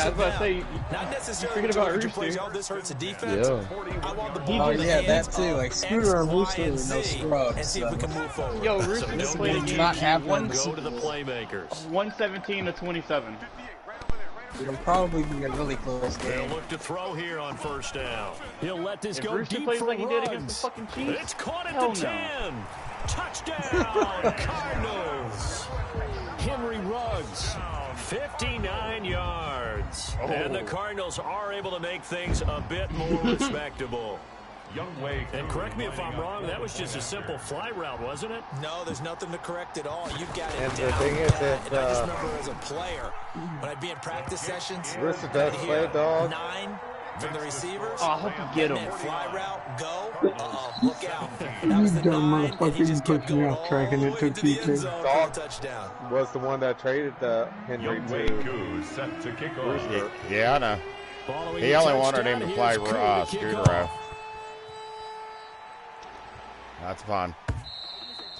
I was about to say,
Not necessarily
forget about
to plays
Rooster.
how this hurts the defense.
Yeah.
I want the
Oh
ball in the
yeah,
hands
that too.
of
Like Scooter and Rooster are no scrubs.
and see if we can move forward.
Yo, Rooster
So
just
no
played a
big
game.
not happen in the
Go
Super
to the
Bowl.
playmakers.
117 to 27.
It'll probably be a really close
They'll
game.
look to throw here on first down. He'll let this
If
go
Rooster
deep
plays
for
like he did against the
runs.
fucking Chiefs,
It's caught at
hell
the
no.
10. Touchdown, Cardinals. Henry Ruggs, 59 yards. And the Cardinals are able to make things a bit more respectable. And correct me if I'm wrong, that was just a simple fly route, wasn't it?
No, there's nothing to correct at all. You've got it
And
down.
the thing is
pat.
that,
And I just remember as a player, when I'd be in practice sessions,
Rooster does
I'd
play
hear
dog.
9 from the receivers.
Oh, I hope you get him.
That fly route, go. Uh-oh, look out. That
You
was the
dumb
9, and
motherfucker,
he
you
just
put
kept
me
going
off track and
all
it
the way
took
to the
you
end
too.
zone for
Dog.
the touchdown.
Was the one that traded Henry to
set to kick off.
Rooster.
Yeah, I know.
Following
He
the
only wanted him
touchdown,
to play
here's Koo to kick
Scooter.
off.
That's fine.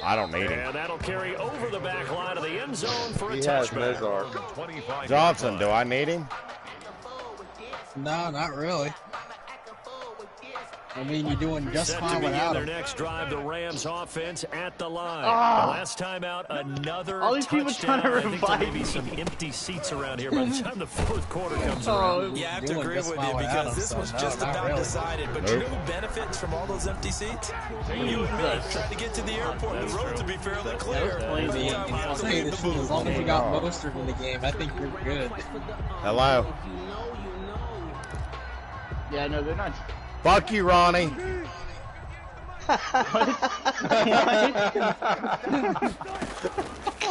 I don't need him.
And that'll carry over the back line of the end zone for a
He has
touchback.
Mezark.
Johnson, do I need him?
No, not really. I mean, you're doing just
Set to
fine
begin
without
their
him.
next drive, the Rams offense at the line.
Ah.
The last time out, another
All these people
touchdown.
trying to
I think there may
revive
be
me.
some empty seats around here by the time the fourth quarter comes
Oh,
around.
Yeah, I have to
Doing
agree
just
with
fine
you
without
because
him,
this
so
was
no,
just
not
about
really.
decided. But you know who benefits from all those empty seats? You and me. Trying to get to the airport. The road to be fairly clear.
I'll tell you the truth, as long as you got Mostert in the game, I think you're good.
Hello.
Yeah, no, they're not.
Fuck you, Ronnie.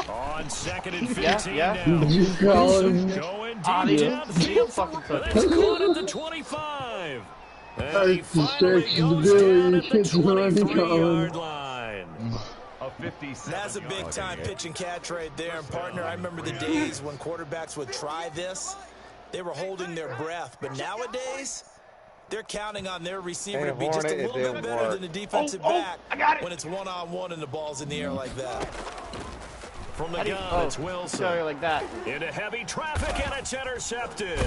On second and 15
Yeah.
now.
Did you call him?
Going
Ah,
deep
they
downfield.
fucking took
That's
it.
caught at the 25. And
That's
he finally
distraction to
goes
do.
down
You
at the
catch the running
23-yard
call.
line.
That's a big time pitch and catch right there. And partner, I remember the days when quarterbacks would try this. They were holding their breath. But nowadays, they're counting on their receiver to be just a little bit better than the defensive back when it's one-on-one and the ball's in the air like that.
From the gun, it's Wilson.
Sorry, like that.
Into heavy traffic, and it's intercepted.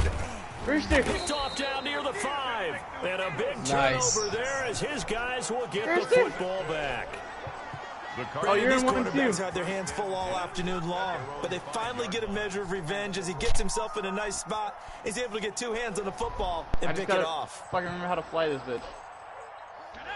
Rooster.
Picked off down near the 5. And a big
Nice.
turnover there as his guys will get the
Rooster.
football back.
Oh, you're
These
in 1-2.
quarterbacks had their hands full all afternoon long, but they finally get a measure of revenge as he gets himself in a nice spot. He's able to get 2 hands on the football and
I just
pick it
gotta
off.
fucking remember how to fly this bitch.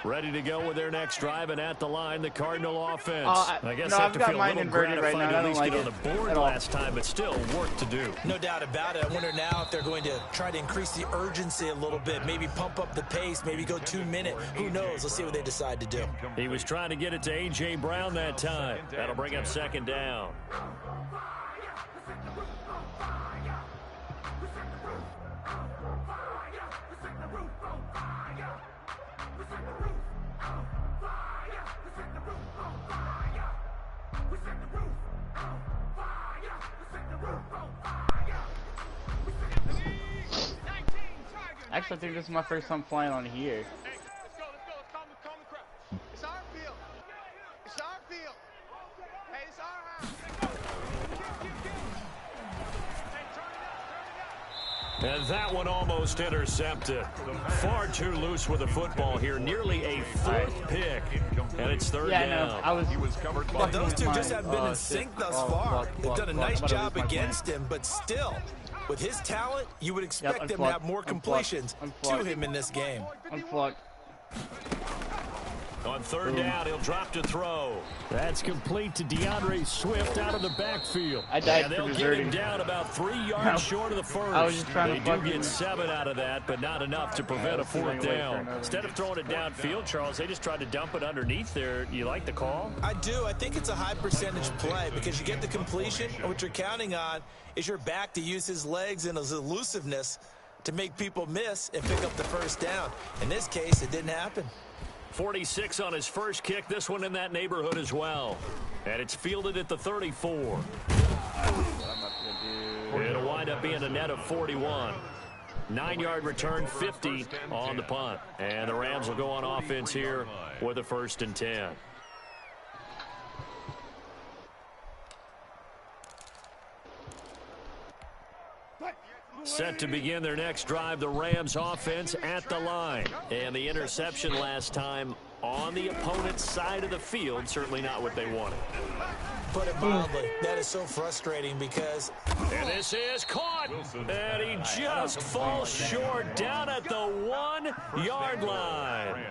Ready to go with their next drive, and at the line, the Cardinal offense. I guess
no,
they have
I've
to
got
feel a
mine
little
inverted right
gratified
now,
to
I
at
don't
least
like
get on
it
the board
at all.
last time, but still work to do.
No doubt about it. I wonder now if they're going to try to increase the urgency a little bit, maybe pump up the pace, maybe go 2-minute. Who knows? Let's see what they decide to do.
He was trying to get it to A.J. Brown that time. That'll bring up second down.
Actually, I think this is my first time flying on here.
Let's go. Calm the crowd. It's our field. It's our field. Hey, it's our house.
And that one almost intercepted. Far too loose with the football here. Nearly a fourth pick. And it's third down.
No, I was
covered by those two just haven't been in sync thus far. They've done a nice job against him, but still, with his talent, you would expect them to have more completions to him in this game.
Unplugged.
On third down, he'll drop to throw. That's complete to DeAndre Swift out of the backfield.
I died
and
for
they'll
deserting.
get him down about 3 yards short of the first.
I was just trying to
They do get 7 out of that, but not enough to prevent a fourth down. Instead of throwing it downfield, Charles, they just tried to dump it underneath there. You like the call?
I do. I think it's a high percentage play because you get the completion, and what you're counting on is your back to use his legs and his elusiveness to make people miss and pick up the first down. In this case, it didn't happen.
46 on his first kick. This one in that neighborhood as well. And it's fielded at the 34. It'll wind up being a net of 41. 9-yard return, 50 on the punt. And the Rams will go on offense here with a 1st and 10. Set to begin their next drive, the Rams offense at the line. And the interception last time on the opponent's side of the field, certainly not what they wanted.
Put it mildly, that is so frustrating because...
And this is caught, and he just falls short down at the 1-yard line.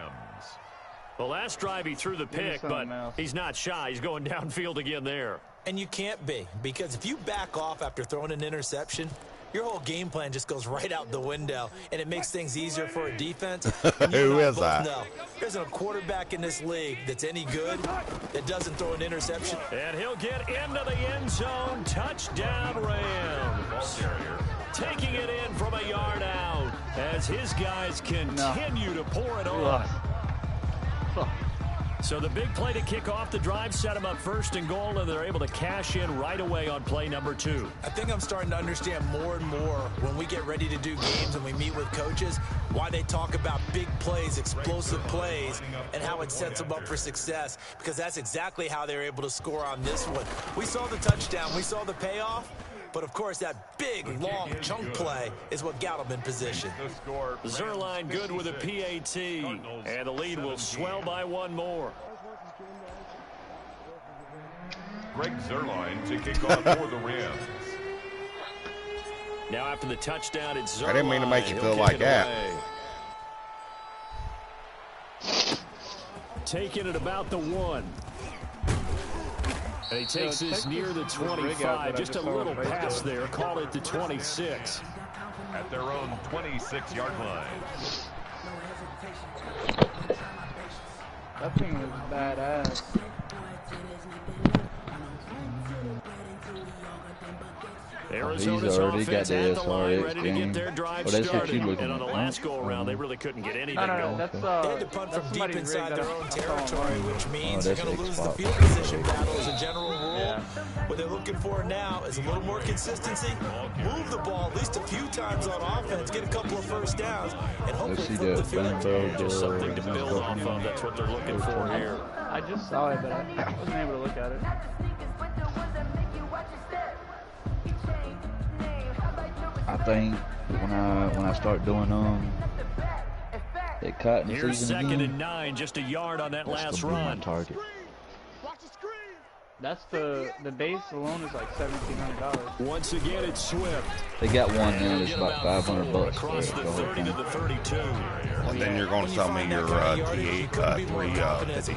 The last drive he threw the pick, but he's not shy. He's going downfield again there.
And you can't be, because if you back off after throwing an interception, your whole game plan just goes right out the window, and it makes things easier for a defense.
Who is that?
No, there's a quarterback in this league that's any good that doesn't throw an interception.
And he'll get into the end zone. Touchdown, Rams. Taking it in from a yard out as his guys continue to pour it on. So the big play to kick off the drive set them up 1st and goal, and they're able to cash in right away on play number 2.
I think I'm starting to understand more and more when we get ready to do games and we meet with coaches why they talk about big plays, explosive plays, and how it sets them up for success, because that's exactly how they're able to score on this one. We saw the touchdown. We saw the payoff. But, of course, that big, long chunk play is what got them in position.
Zerline good with a PAT, and the lead will swell by 1 more.
Greg Zerline to kick off for the Rams.
Now after the touchdown, it's Zerline.
I didn't mean to make you feel like that.
Taking it about the 1. And he takes this near the 25, just a little pass there, call it the 26.
At their own 26-yard line.
That thing was badass.
Arizona's offense at the line, ready to get their drive started. And on the last go-around, they really couldn't get anything going.
They had to punt from deep inside their own territory, which means they're going to lose the field position battle as a general rule. What they're looking for now is a little more consistency, move the ball at least a few times on offense, get a couple of first downs, and hopefully flip the field.
Just something to build off of. That's what they're looking for here.
I just saw it, but I wasn't able to look at it.
I think when I start doing that cutting
Here's
season
2nd
again,
and 9, just a yard on that
that's
last
gonna be my
run.
target.
That's the base alone is like $1,700.
Once again, it's Swift.
They got one now that's about $500
across the 30 to the 32.
And then you're going to sell me your T8 350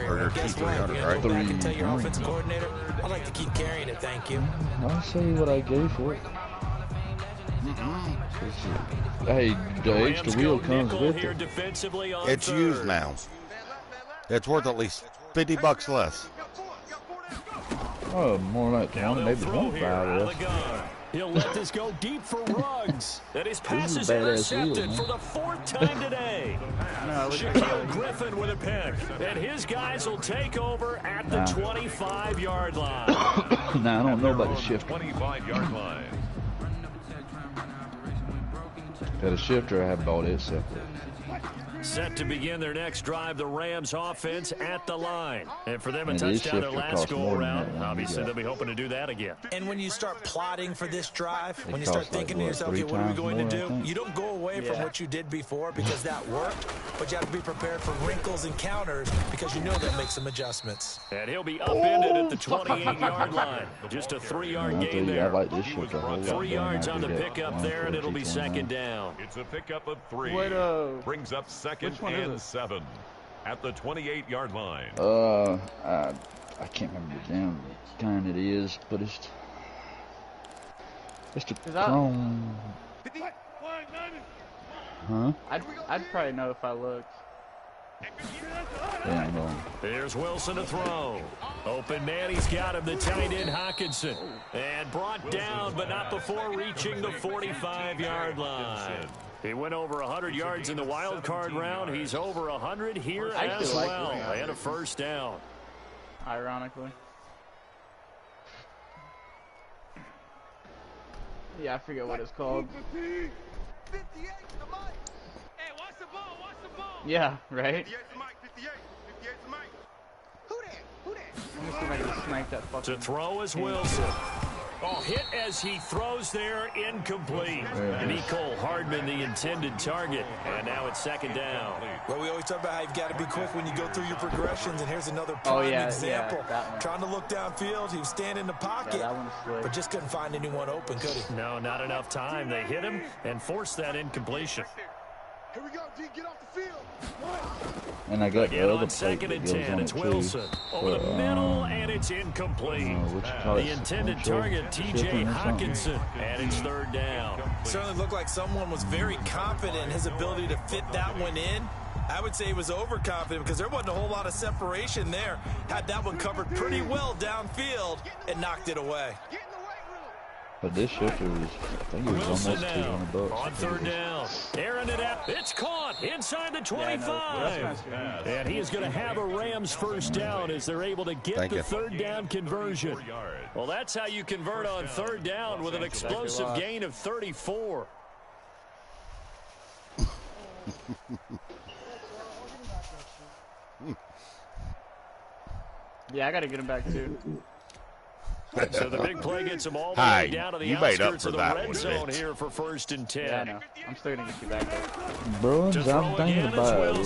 or your T300, right?
I can tell your offensive coordinator, I'd like to keep carrying it, thank you.
I'll show you what I gave for it. Hey, the extra wheel comes with it.
It's used now. It's worth at least $50 less.
Oh, more like 20, maybe 25 less.
He'll let this go deep for Ruggs. And his pass is intercepted for the 4th time today. Shaquille Griffin with a pick. And his guys will take over at the 25-yard line.
Nah, I don't know about the shift.
25-yard line.
Got a shifter, I have bought it separate.
Set to begin their next drive, the Rams offense at the line. And for them, a touchdown their last go-around. Obviously, they'll be hoping to do that again.
And when you start plotting for this drive, when you start thinking to yourself, okay, what are we going to do? You don't go away from what you did before because that worked, but you have to be prepared for wrinkles and counters because you know they'll make some adjustments.
And he'll be upended at the 28-yard line. Just a 3-yard gain there.
I like this shit
3 yards on the pickup there, and it'll be second down.
It's a pickup of 3. Brings up second and 7 at the 28-yard line.
I can't remember the damn kind it is, but it's the chrome. Huh?
I'd probably know if I looked.
There's Wilson to throw. Open man, he's got him, the tight end Hawkinson. And brought down, but not before reaching the 45-yard line. He went over 100 yards in the wild card round. He's over 100 here as well. And a first down.
Ironically. Yeah, I forget what it's called. Yeah, right? Let me see if I can snipe that fucking...
To throw is Wilson. Oh, hit as he throws there, incomplete. Nicole Hardman, the intended target. And now it's second down.
Well, we always talk about how you've got to be quick when you go through your progressions, and here's another prime example. Trying to look downfield, he was standing in the pocket, but just couldn't find anyone open, could he?
No, not enough time. They hit him and forced that incompletion.
Here we go, D, get off the field.
And I got the other plate
second and
that goes
10.
on
It's
it
Wilson over the middle, and it's incomplete. The intended target, T.J. Hawkinson, and it's third down.
Certainly looked like someone was very confident in his ability to fit that one in. I would say he was overconfident because there wasn't a whole lot of separation there. Had that one covered pretty well downfield and knocked it away.
But this shifter was, I think it was almost $200.
On third down. Aaron it up. It's caught inside the 25. And he is going to have a Rams first down as they're able to get the third down conversion. Well, that's how you convert on third down with an explosive gain of 34.
Yeah, I got to get him back too.
So the big play gets them all the way down to the outskirts of the red zone here for first and 10.
Yeah, I know. I'm still going to get you back there.
Bro, I'm thinking about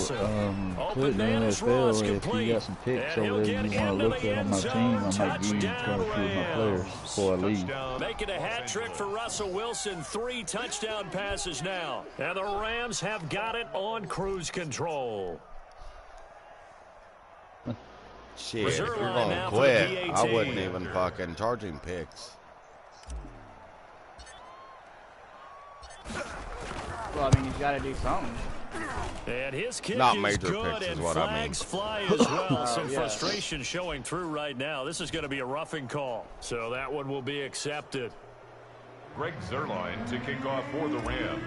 putting in NFL if you got some picks over there you want to look at on my team. I might give you try to few of my players before I leave.
Making a hat trick for Russell Wilson. 3 touchdown passes now. And the Rams have got it on cruise control.
Shit, if you're going to quit, I wouldn't even fucking charge him picks.
Well, I mean, he's got to do something.
And his kick
Not
is
major
good,
picks is
and
what I mean.
flags fly as well. Some frustration showing through right now. This is going to be a roughing call, so that one will be accepted.
Greg Zuerlein to kick off for the Rams.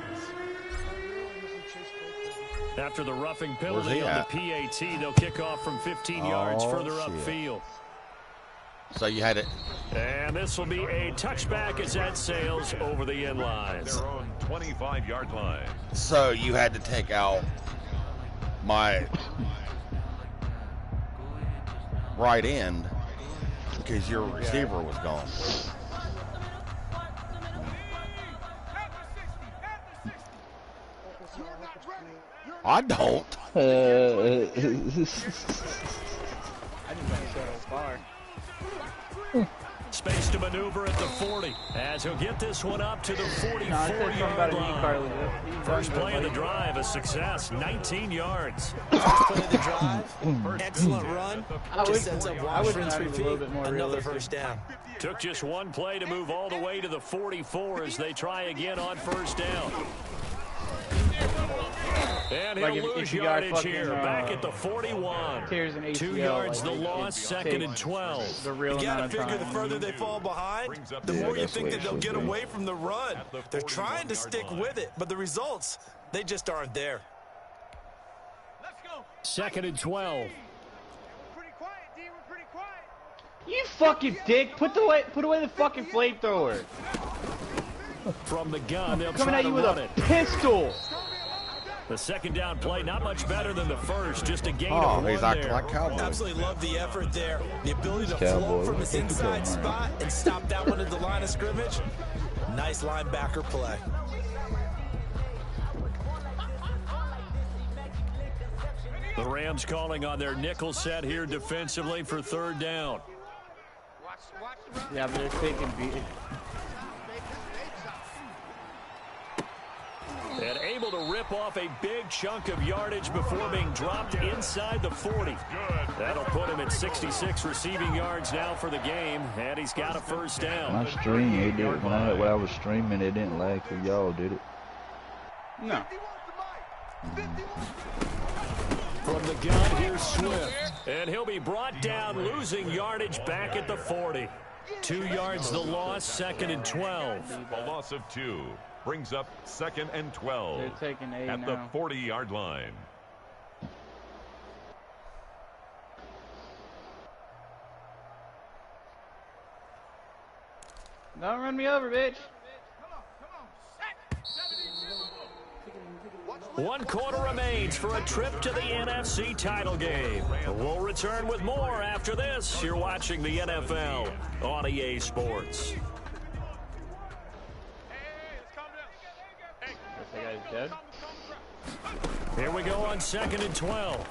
After the roughing penalty on the PAT, they'll kick off from 15 yards further upfield.
So you had it.
And this will be a touchback as that sails over the end lines.
Their own 25-yard line.
So you had to take out my right end because your receiver was gone. I don't.
I didn't go so far.
Space to maneuver at the 40 as he'll get this one up to the 44-yard line. First play of the drive, a success, 19 yards.
First play of the drive, excellent run. Just sets up Washington's repeat, another first down.
Took just one play to move all the way to the 44 as they try again on first down. And he'll lose yardage here, back at the 41. 2 yards the loss, 2nd and 12.
You got to figure the further they fall behind, the more you think that they'll get away from the run. They're trying to stick with it, but the results, they just aren't there.
2nd and 12.
You fucking dick! Put away the fucking flamethrower.
From the gun, they'll
coming
try
at you
to
with
run
a
it.
pistol.
The 2nd down play, not much better than the first, just a gain of 1
he's acting
there.
like Cowboy.
Absolutely love the effort there. The ability to flow from his inside spot and stop that one at the line of scrimmage. Nice linebacker play.
The Rams calling on their nickel set here defensively for 3rd down.
Yeah, but they're taking beat.
And able to rip off a big chunk of yardage before being dropped inside the 40. That'll put him at 66 receiving yards now for the game, and he's got a 1st down.
My stream, it didn't lag. When I was streaming, it didn't lag for y'all, did it?
No.
From the gun, here's Swift. And he'll be brought down, losing yardage back at the 40. 2 yards the loss, 2nd and 12.
A loss of 2 brings up 2nd and 12.
They're taking A
at
now.
the 40-yard line.
Don't run me over, bitch.
1 quarter remains for a trip to the NFC title game. We'll return with more after this. You're watching the NFL on EA Sports.
That guy's dead.
Here we go on 2nd and 12.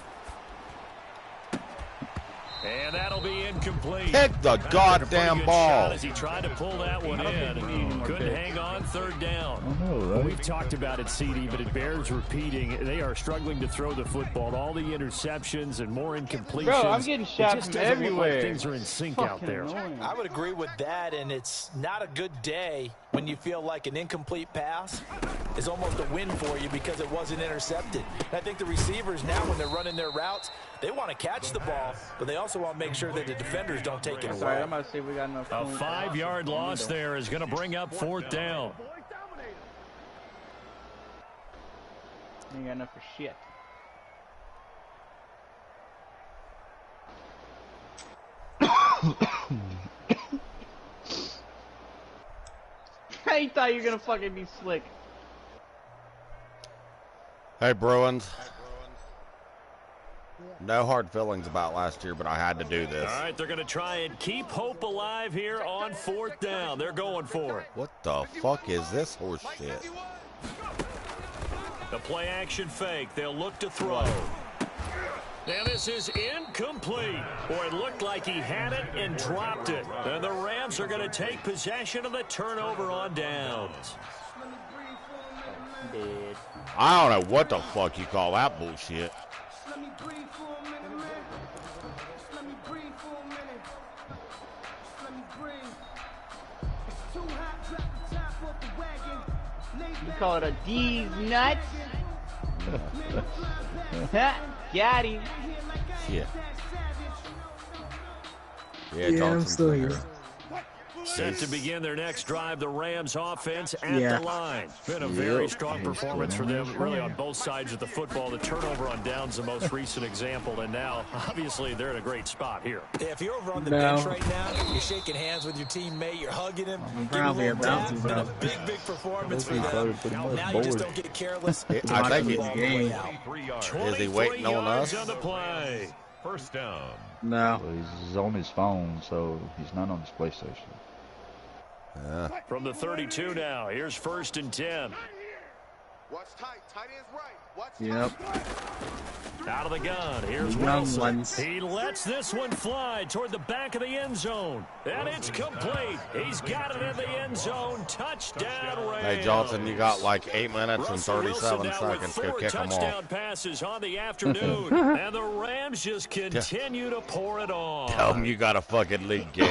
And that'll be incomplete.
Kick the goddamn ball.
As he tried to pull that one in. Couldn't hang on 3rd down.
Right?
We've talked about it, CD, but it bears repeating. They are struggling to throw the football. All the interceptions and more incompletions.
Bro, I'm getting shot
just
from
doesn't look
everywhere.
like things are in sync out there.
Annoying.
I would agree with that, and it's not a good day when you feel like an incomplete pass is almost a win for you because it wasn't intercepted. And I think the receivers now, when they're running their routes, they want to catch the ball, but they also want to make sure that the defenders don't take it away.
Sorry, I'm about to see if we got enough.
A 5-yard loss there is going to bring up 4th down.
Ain't got enough for shit. I thought you were gonna fucking be slick.
Hey, Bruins. No hard feelings about last year, but I had to do this.
All right, they're going to try and keep hope alive here on 4th down. They're going for it.
What the fuck is this horse shit?
The play action fake. They'll look to throw. And this is incomplete. Boy, it looked like he had it and dropped it. And the Rams are going to take possession of the turnover on downs.
I don't know what the fuck you call that bullshit.
You call it a D's nuts? Got him.
Shit.
Yeah, I'm still here.
Set to begin their next drive, the Rams offense at the line. Been a very strong performance for them, really on both sides of the football. The turnover on downs the most recent example, and now, obviously, they're in a great spot here.
Yeah, if you're over on the bench right now, you're shaking hands with your teammate, you're hugging him,
probably about to,
been a big performance for them. Now you just don't get careless.
I think
the game.
Is he waiting on us?
On the play.
1st down.
No.
Well, he's on his phone, so he's not on his PlayStation.
From the 32 now, here's 1st and 10.
Watch tight. Tight ends right. Watch
Yep.
Out of the gun, here's
Young
Wilson.
ones.
He lets this one fly toward the back of the end zone. And it's complete. He's got it in the end zone. Touchdown, Rams.
Hey, Johnson, you got like 8 minutes and
Russell
37
Wilson now
seconds
with
to
4
kick them
touchdown
off.
passes on the afternoon. And the Rams just continue to pour it on.
Tell them you got a fucking league game.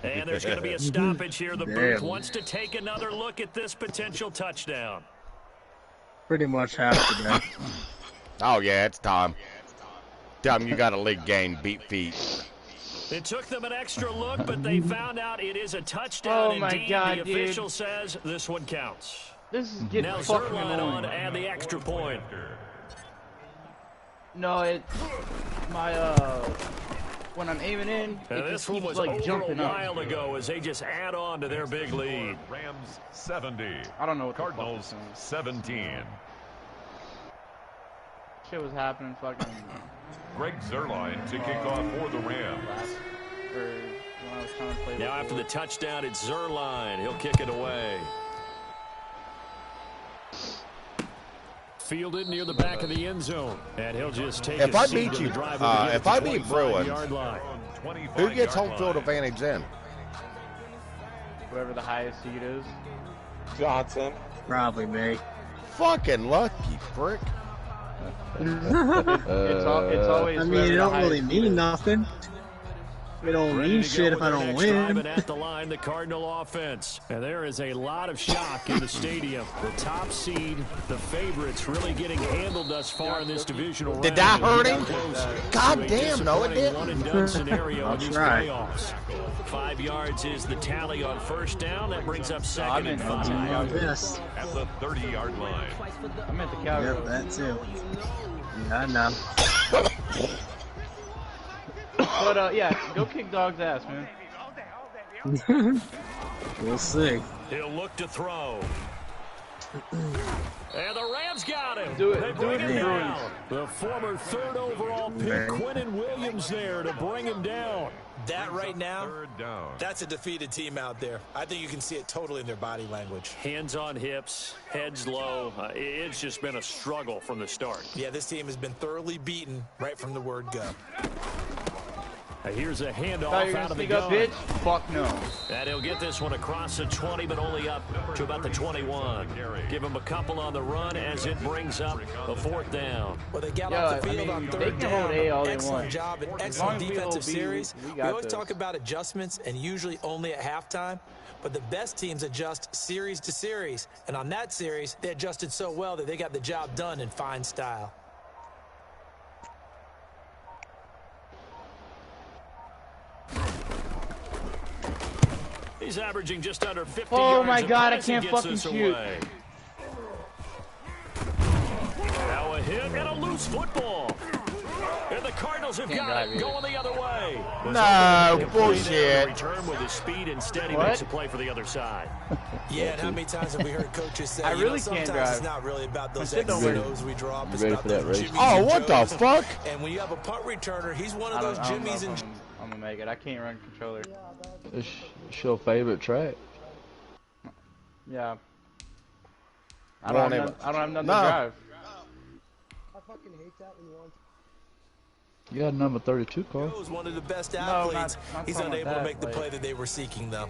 And there's going to be a stoppage here. The
Damn.
booth wants to take another look at this potential touchdown.
Pretty much have to go.
Oh, yeah, it's time. Time you got a league game, beat feet.
It took them an extra look, but they found out it is a touchdown.
Oh, my
Indeed,
God,
the official says this one counts.
This is getting
now
fucking
Zerline
annoying.
on to add the extra point.
No, when I'm aiming in, it
this
just
one
keeps
was
like
over
jumping
a
up.
while ago as they just add on to their big lead.
Rams 70.
I don't know what
Cardinals
the fuck this is.
17.
Shit was happening fucking.
Greg Zerline to kick off for the Rams.
When I was trying to play
now after the touchdown, it's Zerline. He'll kick it away. Fielded near the back of the end zone, and he'll just take.
If I beat you, if I beat Bruins, who gets home field advantage then?
Whoever the highest seed is.
Johnson.
Probably me.
Fucking lucky prick.
It's always.
I mean, it don't really mean nothing. It don't mean shit if I don't win.
At the line, the Cardinal offense. And there is a lot of shock in the stadium. The top seed, the favorites, really getting handled thus far in this divisional round.
Did that hurt him? God damn, no, it didn't.
One and done scenario in these
right.
playoffs. 5 yards is the tally on first down. That brings up second and 5.
Yes.
At the 30-yard line.
I'm at the Cowboys.
Yep, that too. Yeah, I know.
But yeah, go kick dog's ass, man.
We'll see.
He'll look to throw. And the Rams got him.
Do it.
They
Do
bring
it.
him down. The former 3rd overall pick, Quinnen Williams, there to bring him down.
That right now,
Third down.
that's a defeated team out there. I think you can see it totally in their body language.
Hands on hips, heads low. It's just been a struggle from the start.
Yeah, this team has been thoroughly beaten right from the word go.
Here's a handoff
Thought you were
out
gonna
of the
sneak up,
gun.
bitch? Fuck no.
And he'll get this one across the 20, but only up to about the 21. Give him a couple on the run as it brings up a 4th down.
Well, they got
Yeah,
off the
I
field
mean,
on
they
third
can
down.
hold A all they
Excellent
want.
job and
As long
excellent
as we
defensive
hold B,
series.
we
We
got
always
this.
talk about adjustments and usually only at halftime. But the best teams adjust series to series. And on that series, they adjusted so well that they got the job done in fine style.
He's averaging just under 50
Oh
yards.
my
a
God, I
pass. He
can't
gets
fucking
this
shoot.
away. Now a hit and a loose football. And the Cardinals have got it going the other way.
No, bullshit.
Return with his speed. Instead, he
What?
makes a play for the other side.
Yeah, and how many times have we heard coaches say,
I
you know,
really can't
sometimes it's
drive.
not really about those
shit
X's
don't
and
work.
O's we draw up.
You
It's
ready
about
for that
those
race?
Jimmys
Oh,
and
what the
Joes.
fuck?
And when you have a punt returner, he's one of
I
those
don't know
Jimmys
if
and
I'm gonna make it. I can't run controller.
It's your favorite track.
Yeah. I
Won't
don't
even-
have nothing
No.
to drive.
I fucking hate that when you want.
You got a number 32 car.
Joe's one of the best
No,
athletes.
not
He's
talking about
unable to
that,
make the
like-
play that they were seeking, though.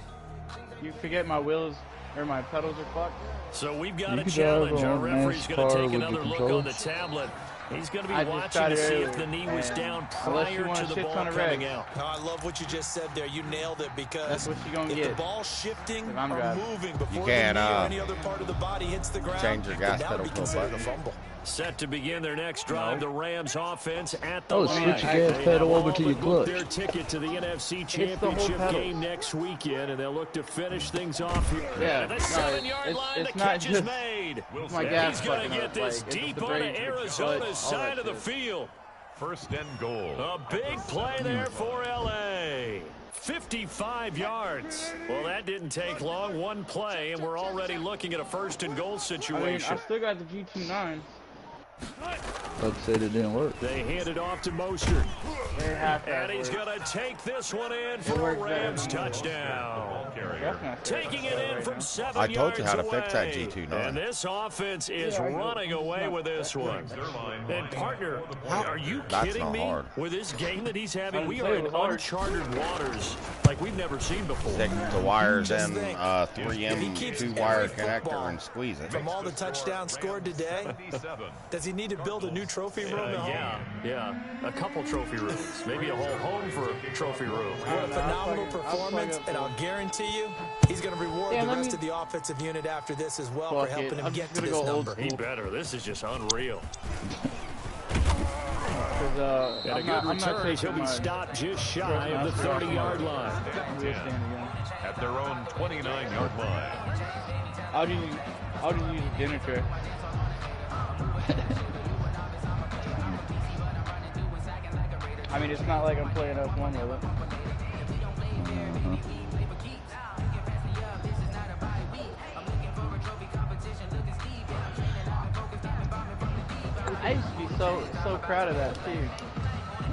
You forget my wheels or my pedals are fucked.
So we've got
You
a
can
challenge.
drive
Our
on
referee's going
NASCAR
to take
with
another
your
look on the
controls.
tablet. He's going to be
I just
watching
got
to
it
see
earlier,
if the knee was
and
down
unless you
prior
want
to
a
the
shit
ball
ton of
coming
wrecks.
out.
No, I love what you just said there. You nailed it because
That's what you gonna
if
get.
the ball's shifting
If I'm
or
driving.
moving before
can,
the knee or any other part of the body hits the ground,
change your gas
then that would be
pedal to a
considered a
button.
fumble.
Set to begin their next drive, the Rams offense at the
Oh,
line.
switch your gas pedal over to your
They booked
clutch.
their ticket to the NFC
the whole
Championship
pedal.
game next weekend, and they'll look to finish things off here.
Yeah,
At the
no,
7-yard line,
it's
the
not
catch is
just
made.
my
And
gas
he's going to
fucking
get
up,
this
like, it's
deep
the
onto
brakes, the clutch,
Arizona's
all
side
that
of the
shit.
field.
First and goal.
A big play there for L.A. 55 yards. Well, that didn't take long. One play, and we're already looking at a first and goal
I mean,
situation.
I still got the G29.
But said it didn't work.
They hand it off to Mostert.
They have to
And he's
work.
going to take this one in for a
works better
Rams
than
touchdown.
That's not fair.
Taking it in from 7
I told
yards
you how to
away.
fix that G29.
And this offense is running away with this one. And partner, are you
That's
kidding
not
me?
hard.
With this game that he's having,
I
we
didn't
are
say it
in
was hard.
uncharted waters like we've never seen before.
Stick the wires
Just
in
think,
3M
if he keeps
2-wire
every
connector
football
and squeeze it.
From all the touchdowns scored today, does he need to build a new trophy room?
Yeah. A couple trophy rooms. Maybe a whole home for a trophy room.
What a phenomenal performance, and I'll guarantee you he's going to reward the rest of the offensive unit after this as well for helping him get to this number.
He better. This is just unreal.
And
a good return. He'll be stopped just shy of the 30-yard line.
At their own 29-yard line.
I'll just use a dinner tray. I mean, it's not like I'm playing up one with it. I used to be so proud of that too.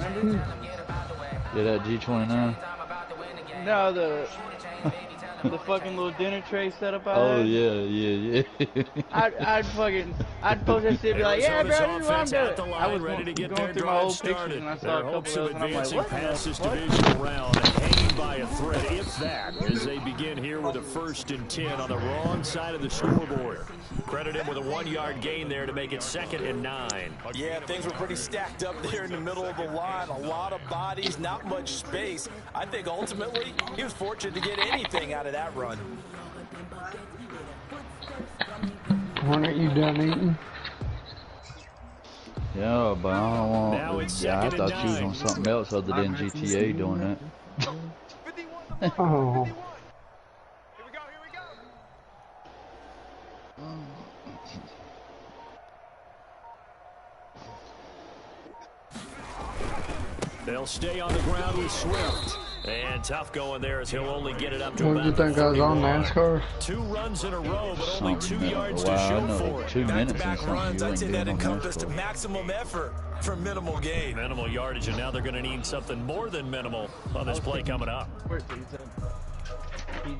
Remember?
Yeah, that G29.
No, the fucking little dinner tray setup I had.
Oh yeah.
I'd post that shit and be like, yeah, bro, this is what I'm doing. I was
ready to get
going through my old pictures and I saw a couple of those and I'm like, what
past this divisional round, hanging by a thread, if that, as they begin here with a 1st and 10 on the wrong side of the scoreboard. Credit him with a 1-yard gain there to make it 2nd and 9.
Yeah, things were pretty stacked up there in the middle of the line. A lot of bodies, not much space. I think ultimately he was fortunate to get anything out of that run.
Aren't you done eating?
Yeah, but I don't want.
Now it's
Yeah, I
2nd
thought
and
you was
9.
on something else other than GTA doing that.
Oh.
They'll stay on the ground with Swift. And tough going there as he'll only get it up to
What
about
do you think I was on NASCAR?
2 runs in a row, but only 2 yards to
Wow,
show
I know,
for it.
2 minutes and
Back-to-back
something
runs,
you
I'd
ain't
say
doing
that
on
encompassed
NASCAR.
maximum effort for minimal gain.
Minimal yardage, and now they're going to need something more than minimal on this play coming up.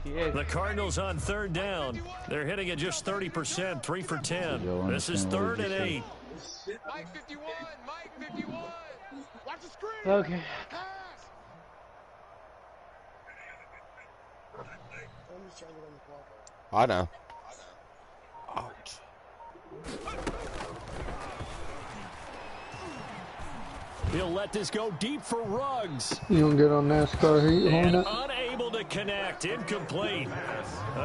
The Cardinals on 3rd down. They're hitting at just 30%, 3 for 10. This is 3rd and 8.
Mike 51, Mike 51. Watch the screen.
Okay.
I know.
He'll let this go deep for Ruggs.
You don't get on NASCAR heat,
And
Hornet?
unable to connect. Incomplete.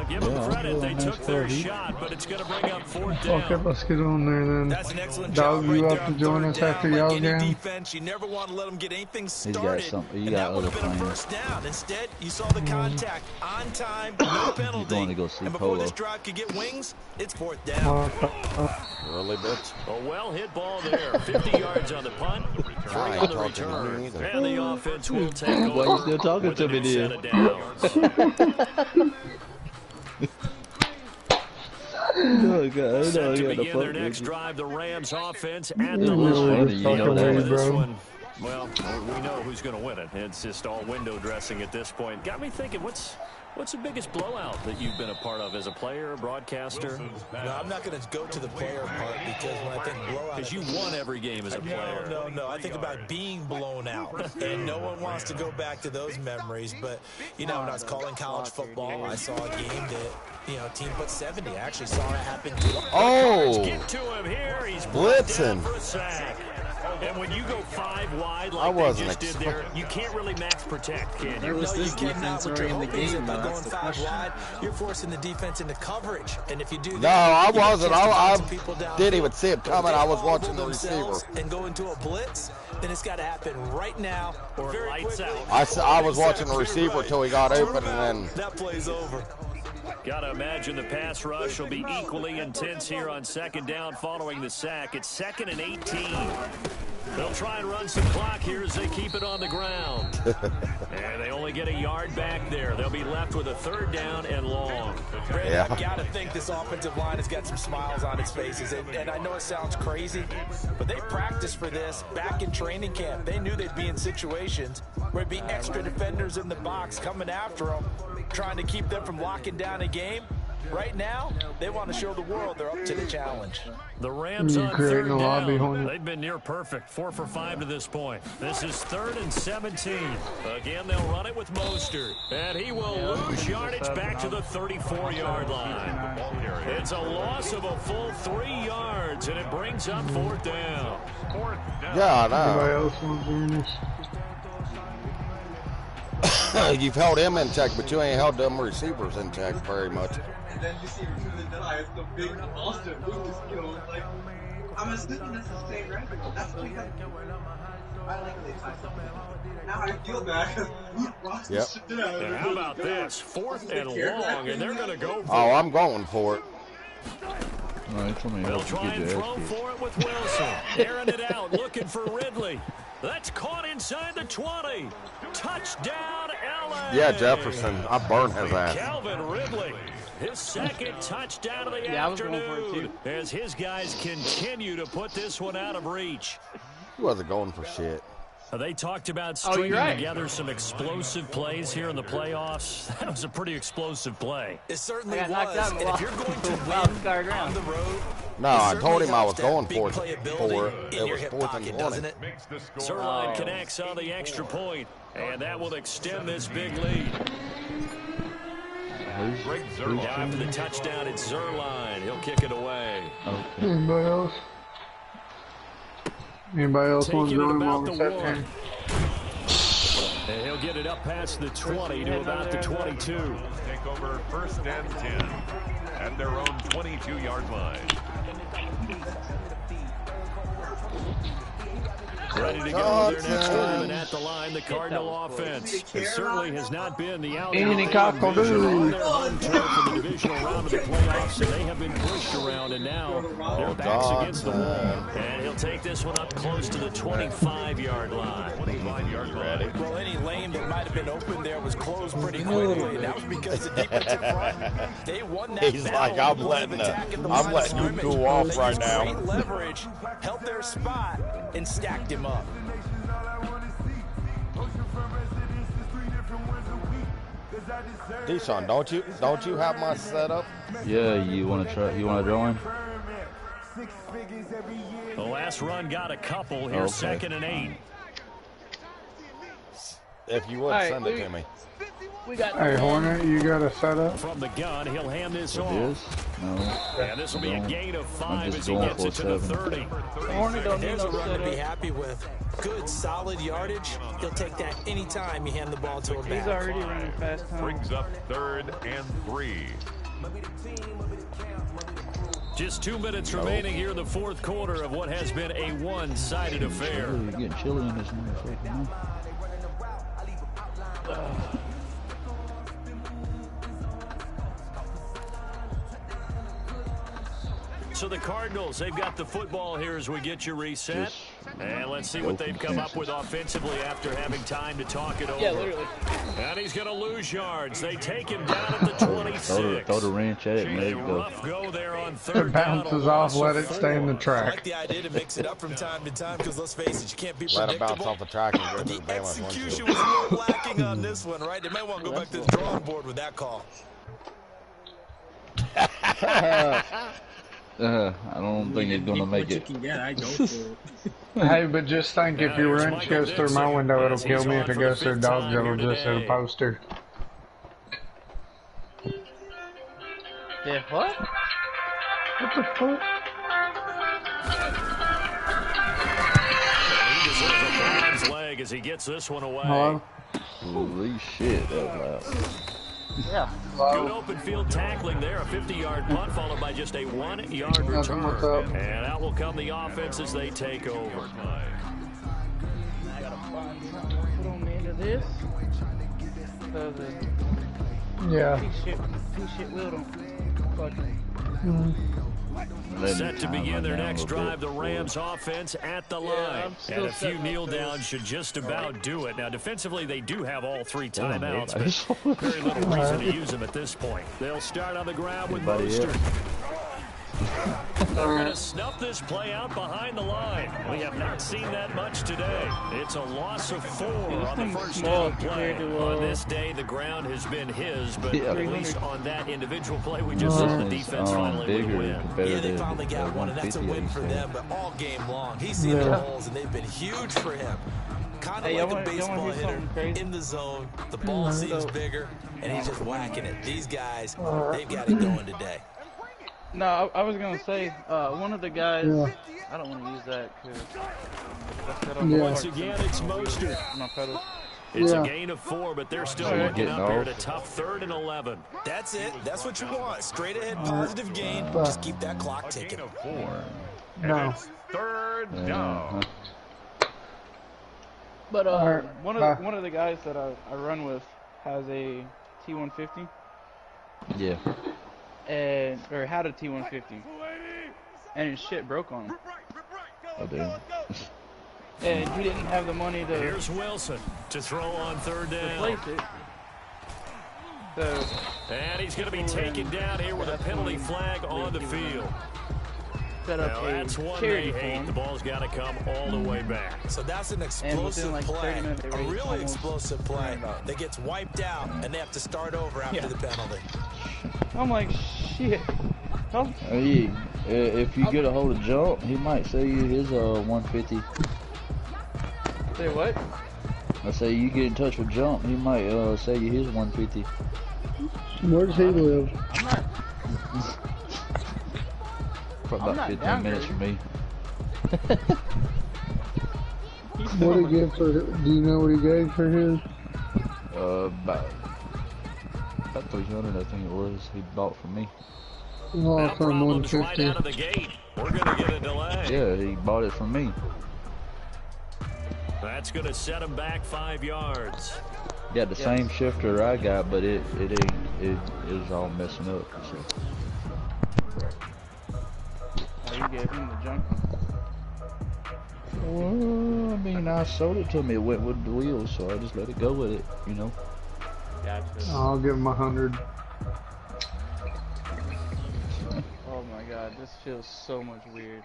Give them credit. They took their shot, but it's going to bring up 4th down.
Okay, let's get on there then.
That's an excellent
Dog,
job
you
right
up
there
to
on
join
3rd
us
down.
after
Like
y'all
any
game?
defense, you never want to let them get anything
He's
started.
got something. He
and
got
that would
other
have been a
plans.
1st down. Instead, you saw the contact on time, no penalty.
He's going to go see
and before
Polo.
this drive could get wings, it's 4th down.
Really, bitch?
A well-hit ball there. 50 yards on the punt, 3 on the return. And the offense will take over.
Why you still talking
with
to
a
me,
new
dear?
set of downs.
Oh, God.
Set to
I
begin their
got
next
the
drive, the Rams offense at
It
the
was
line.
funny, you know that.
With this
Bro.
one, well, we know who's going to win it. It's just all window dressing at this point. Got me thinking, what's the biggest blowout that you've been a part of as a player, a broadcaster?
No, I'm not going to go to the player part because when I think blowout...
Because you won every game as a player.
No. I think about being blown out. And no one wants to go back to those memories. But, you know, when I was calling college football, I saw a game that, team put 70. I actually saw it happen too.
Oh!
Get to him here. He's
Blitzing.
for a sack. And when you go 5 wide
I
like they
wasn't
just did there, you can't really max protect, can you?
Where was
No, you
this
cannot.
defense
What you're
already in the
hoping is
game,
that
though?
by
That's
going
the
5
question.
wide, you're forcing the defense into coverage. And if you do that,
No, I
you get a
wasn't.
chance to
I
find some people
didn't
downfield.
even see it
But if
coming.
they
I was
audible
watching the receiver.
themselves and go into a blitz, then it's got to happen right now or very
lights
quickly.
out.
I was watching the receiver until he got open, and then
that play's over.
Gotta imagine the pass rush will be equally intense here on 2nd down following the sack. It's 2nd and 18. They'll try and run some clock here as they keep it on the ground. And they only get a yard back there. They'll be left with a 3rd down and long.
Brandon,
Yeah.
I got to think this offensive line has got some smiles on its faces. And I know it sounds crazy, but they practiced for this back in training camp. They knew they'd be in situations where it'd be extra defenders in the box coming after them, trying to keep them from locking down a game. Right now, they want to show the world they're up to the challenge.
The Rams on third down. They've been near perfect. 4 for 5 to this point. This is 3rd and 17. Again, they'll run it with Mostert. And he will lose yardage back to the 34-yard line. It's a loss of a full 3 yards, and it brings up 4th down.
Yeah, I know.
Anybody else want to join us?
You've held him in check, but you ain't held them receivers in check very much.
And then you see the die, it's the big monster moves, you know, like, I'm assuming that's the same record. That's what he got. I like they tie something. Now I feel bad because
Yep.
And how about this? 4th and long, and they're going to go for
Oh, I'm going for it.
They'll try and throw for it with Wilson. Airing it out, looking for Ridley. That's caught inside the 20. Touchdown, LA.
Yeah, Jefferson. I burned his ass.
Calvin Ridley. His 2nd touchdown of the afternoon as his guys continue to put this one out of reach.
He wasn't going for shit.
They talked about stringing together some explosive plays here in the playoffs. That was a pretty explosive play.
It certainly was. And if you're going to win on the road,
no, I told him I was going for it. It was 4th and 20.
Zerline connects on the extra point, and that will extend this big lead. After the touchdown, it's Zerline. He'll kick it away.
Anybody else? Anybody else want to join while we're set here?
And he'll get it up past the 20 to about the 22.
Take over 1st and 10 at their own 22-yard line.
Ready to go with their next drive, and at the line, the Cardinal offense. It certainly has not been the outcome on their home turf in the divisional round of the playoffs, and they have been pushed around, and now their backs against the wall. And he'll take this one up close to the 25-yard line.
25-yard line.
Well, any lane that might have been open there was closed pretty quickly, and that was because the defensive front, they won that
He's like, I'm letting you cool off right now.
Great leverage, held their spot, and stacked him up.
Deshaun, don't you have my setup?
Yeah, you want to try? You want to join?
The last run got a couple. Here's 2nd and 8.
If you would, send it to me.
Hey, Hornet, you got a setup?
From the gun, he'll hand this off.
No.
And this will be a gain of 5 as he gets it to the 30.
There's a run to be happy with. Good, solid yardage. He'll take that anytime you hand the ball to him back.
He's already running fast.
Brings up 3rd and 3.
Just 2 minutes remaining here in the 4th quarter of what has been a one-sided affair.
You're getting chilly in this motherfucker.
So the Cardinals, they've got the football here as we get you reset. And let's see what they've come up with offensively after having time to talk it over.
Yeah, literally.
And he's going to lose yards. They take him down at the 26.
Throw the wrench at it and let it go.
Rough go there on 3rd
It bounces off, let it stay in the
I
track.
like the idea to mix it up from time to time because let's face it, you can't be
Let
predictable.
it bounce off the track and go to the
The
Bama's
execution
one,
was a little lacking on this one, right? They might want to go back to the drawing board with that call.
I don't think it's gonna make it.
I go for it.
Hey, but just think if your wrench goes through my window, it'll kill me. If it goes through dogs, it'll just hit a poster.
Yeah, what?
What the fuck?
He deserves a bronze leg as he gets this one away.
Hello?
Holy shit, that was loud.
Yeah.
Good open field tackling there. A 50-yard punt followed by just a 1-yard return. And out will come the offense as they take over.
I gotta find something to put on the end of this. So the P-shit wheel don't fucking...
Set to begin their next drive, the Rams offense at the line. And a few kneel downs should just about do it. Now, defensively, they do have all 3 timeouts, but very little reason to use them at this point. They'll start on the ground with Mostert. They're going to snuff this play out behind the line. We have not seen that much today. It's a loss of 4 on the first down play. On this day, the ground has been his, but at least on that individual play, we just saw the defense finally win.
Yeah, they finally got one, and that's a win for them, but all game long. He's seen the holes, and they've been huge for him. Kind of like a baseball hitter in the zone. The ball seems bigger, and he's just whacking it. These guys, they've got it going today.
No, I was going to say, one of the guys, I don't want to use that because
once again, it's Mostert. It's a gain of 4, but they're still working up here at a tough 3rd and 11.
That's it. That's what you want. Straight ahead, positive gain. Just keep that clock ticking.
A gain of 4.
No.
And it's 3rd down.
But one of the guys that I run with has a T150.
Yeah.
Or had a T150, and his shit broke on him.
Oh damn.
And he didn't have the money to.
Here's Wilson to throw on 3rd down.
Replace it. So,
and he's going to be taken down here with a penalty flag on the field.
Set up
that's one they hate. The ball's got to come all the way back.
So that's an explosive play, a really explosive play that gets wiped out, and they have to start over after the penalty.
I'm like, shit.
Hey, if you get a hold of Jump, he might sell you his 150.
Say what?
I say you get in touch with Jump, he might sell you his 150.
Where does he live?
I'm not.
About 15 minutes from me.
What did he get for? Do you know what he gave for his?
About 300, I think it was. He bought from me.
Oh, from 150.
Right out of the gate. We're gonna get a delay.
Yeah, he bought it from me.
That's gonna set him back 5 yards.
Got the same shifter I got, but it is all messing up. So.
You gave him the junk.
Well, I mean, I sold it to him. It went with the wheels, so I just let it go with it, you know.
Gotcha.
I'll give him 100.
Oh my god, this feels so much weird.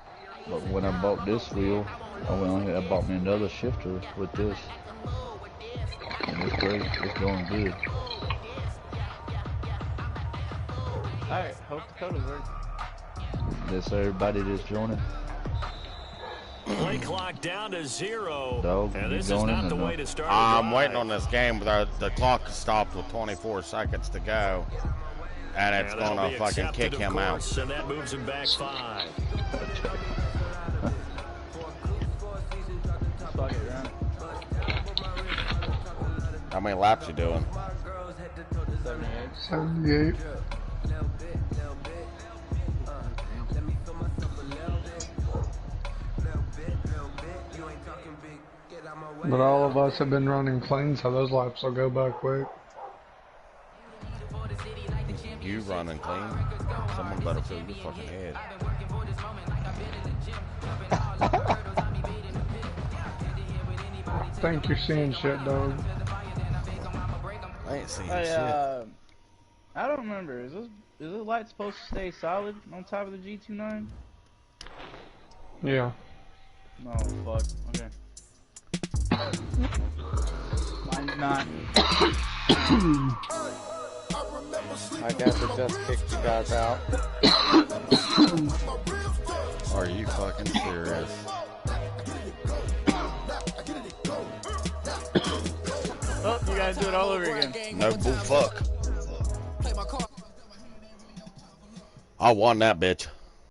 But when I bought this wheel, I went on here. I bought me another shifter with this, and it's great. It's going good.
All right, hope the code works.
This everybody that's joining.
Play clock down to 0.
Dog,
and this is not the way to start.
I'm waiting on this game. The clock stopped with 24 seconds to go, and it's going to fucking kick him out.
And that moves him back 5.
How many laps you doing?
78. But all of us have been running clean, so those laps will go by quick.
You running clean? Someone better fill your fucking head.
I think you're seeing shit, dog.
I ain't seeing
Hey,
shit.
I don't remember. Is this light supposed to stay solid on top of the G29?
Yeah.
No, fuck. Okay. Mine's not.
I guess it just kicked you guys out.
Are you fucking serious?
Oh, you gotta do it all over again.
No bull fuck. I won that bitch.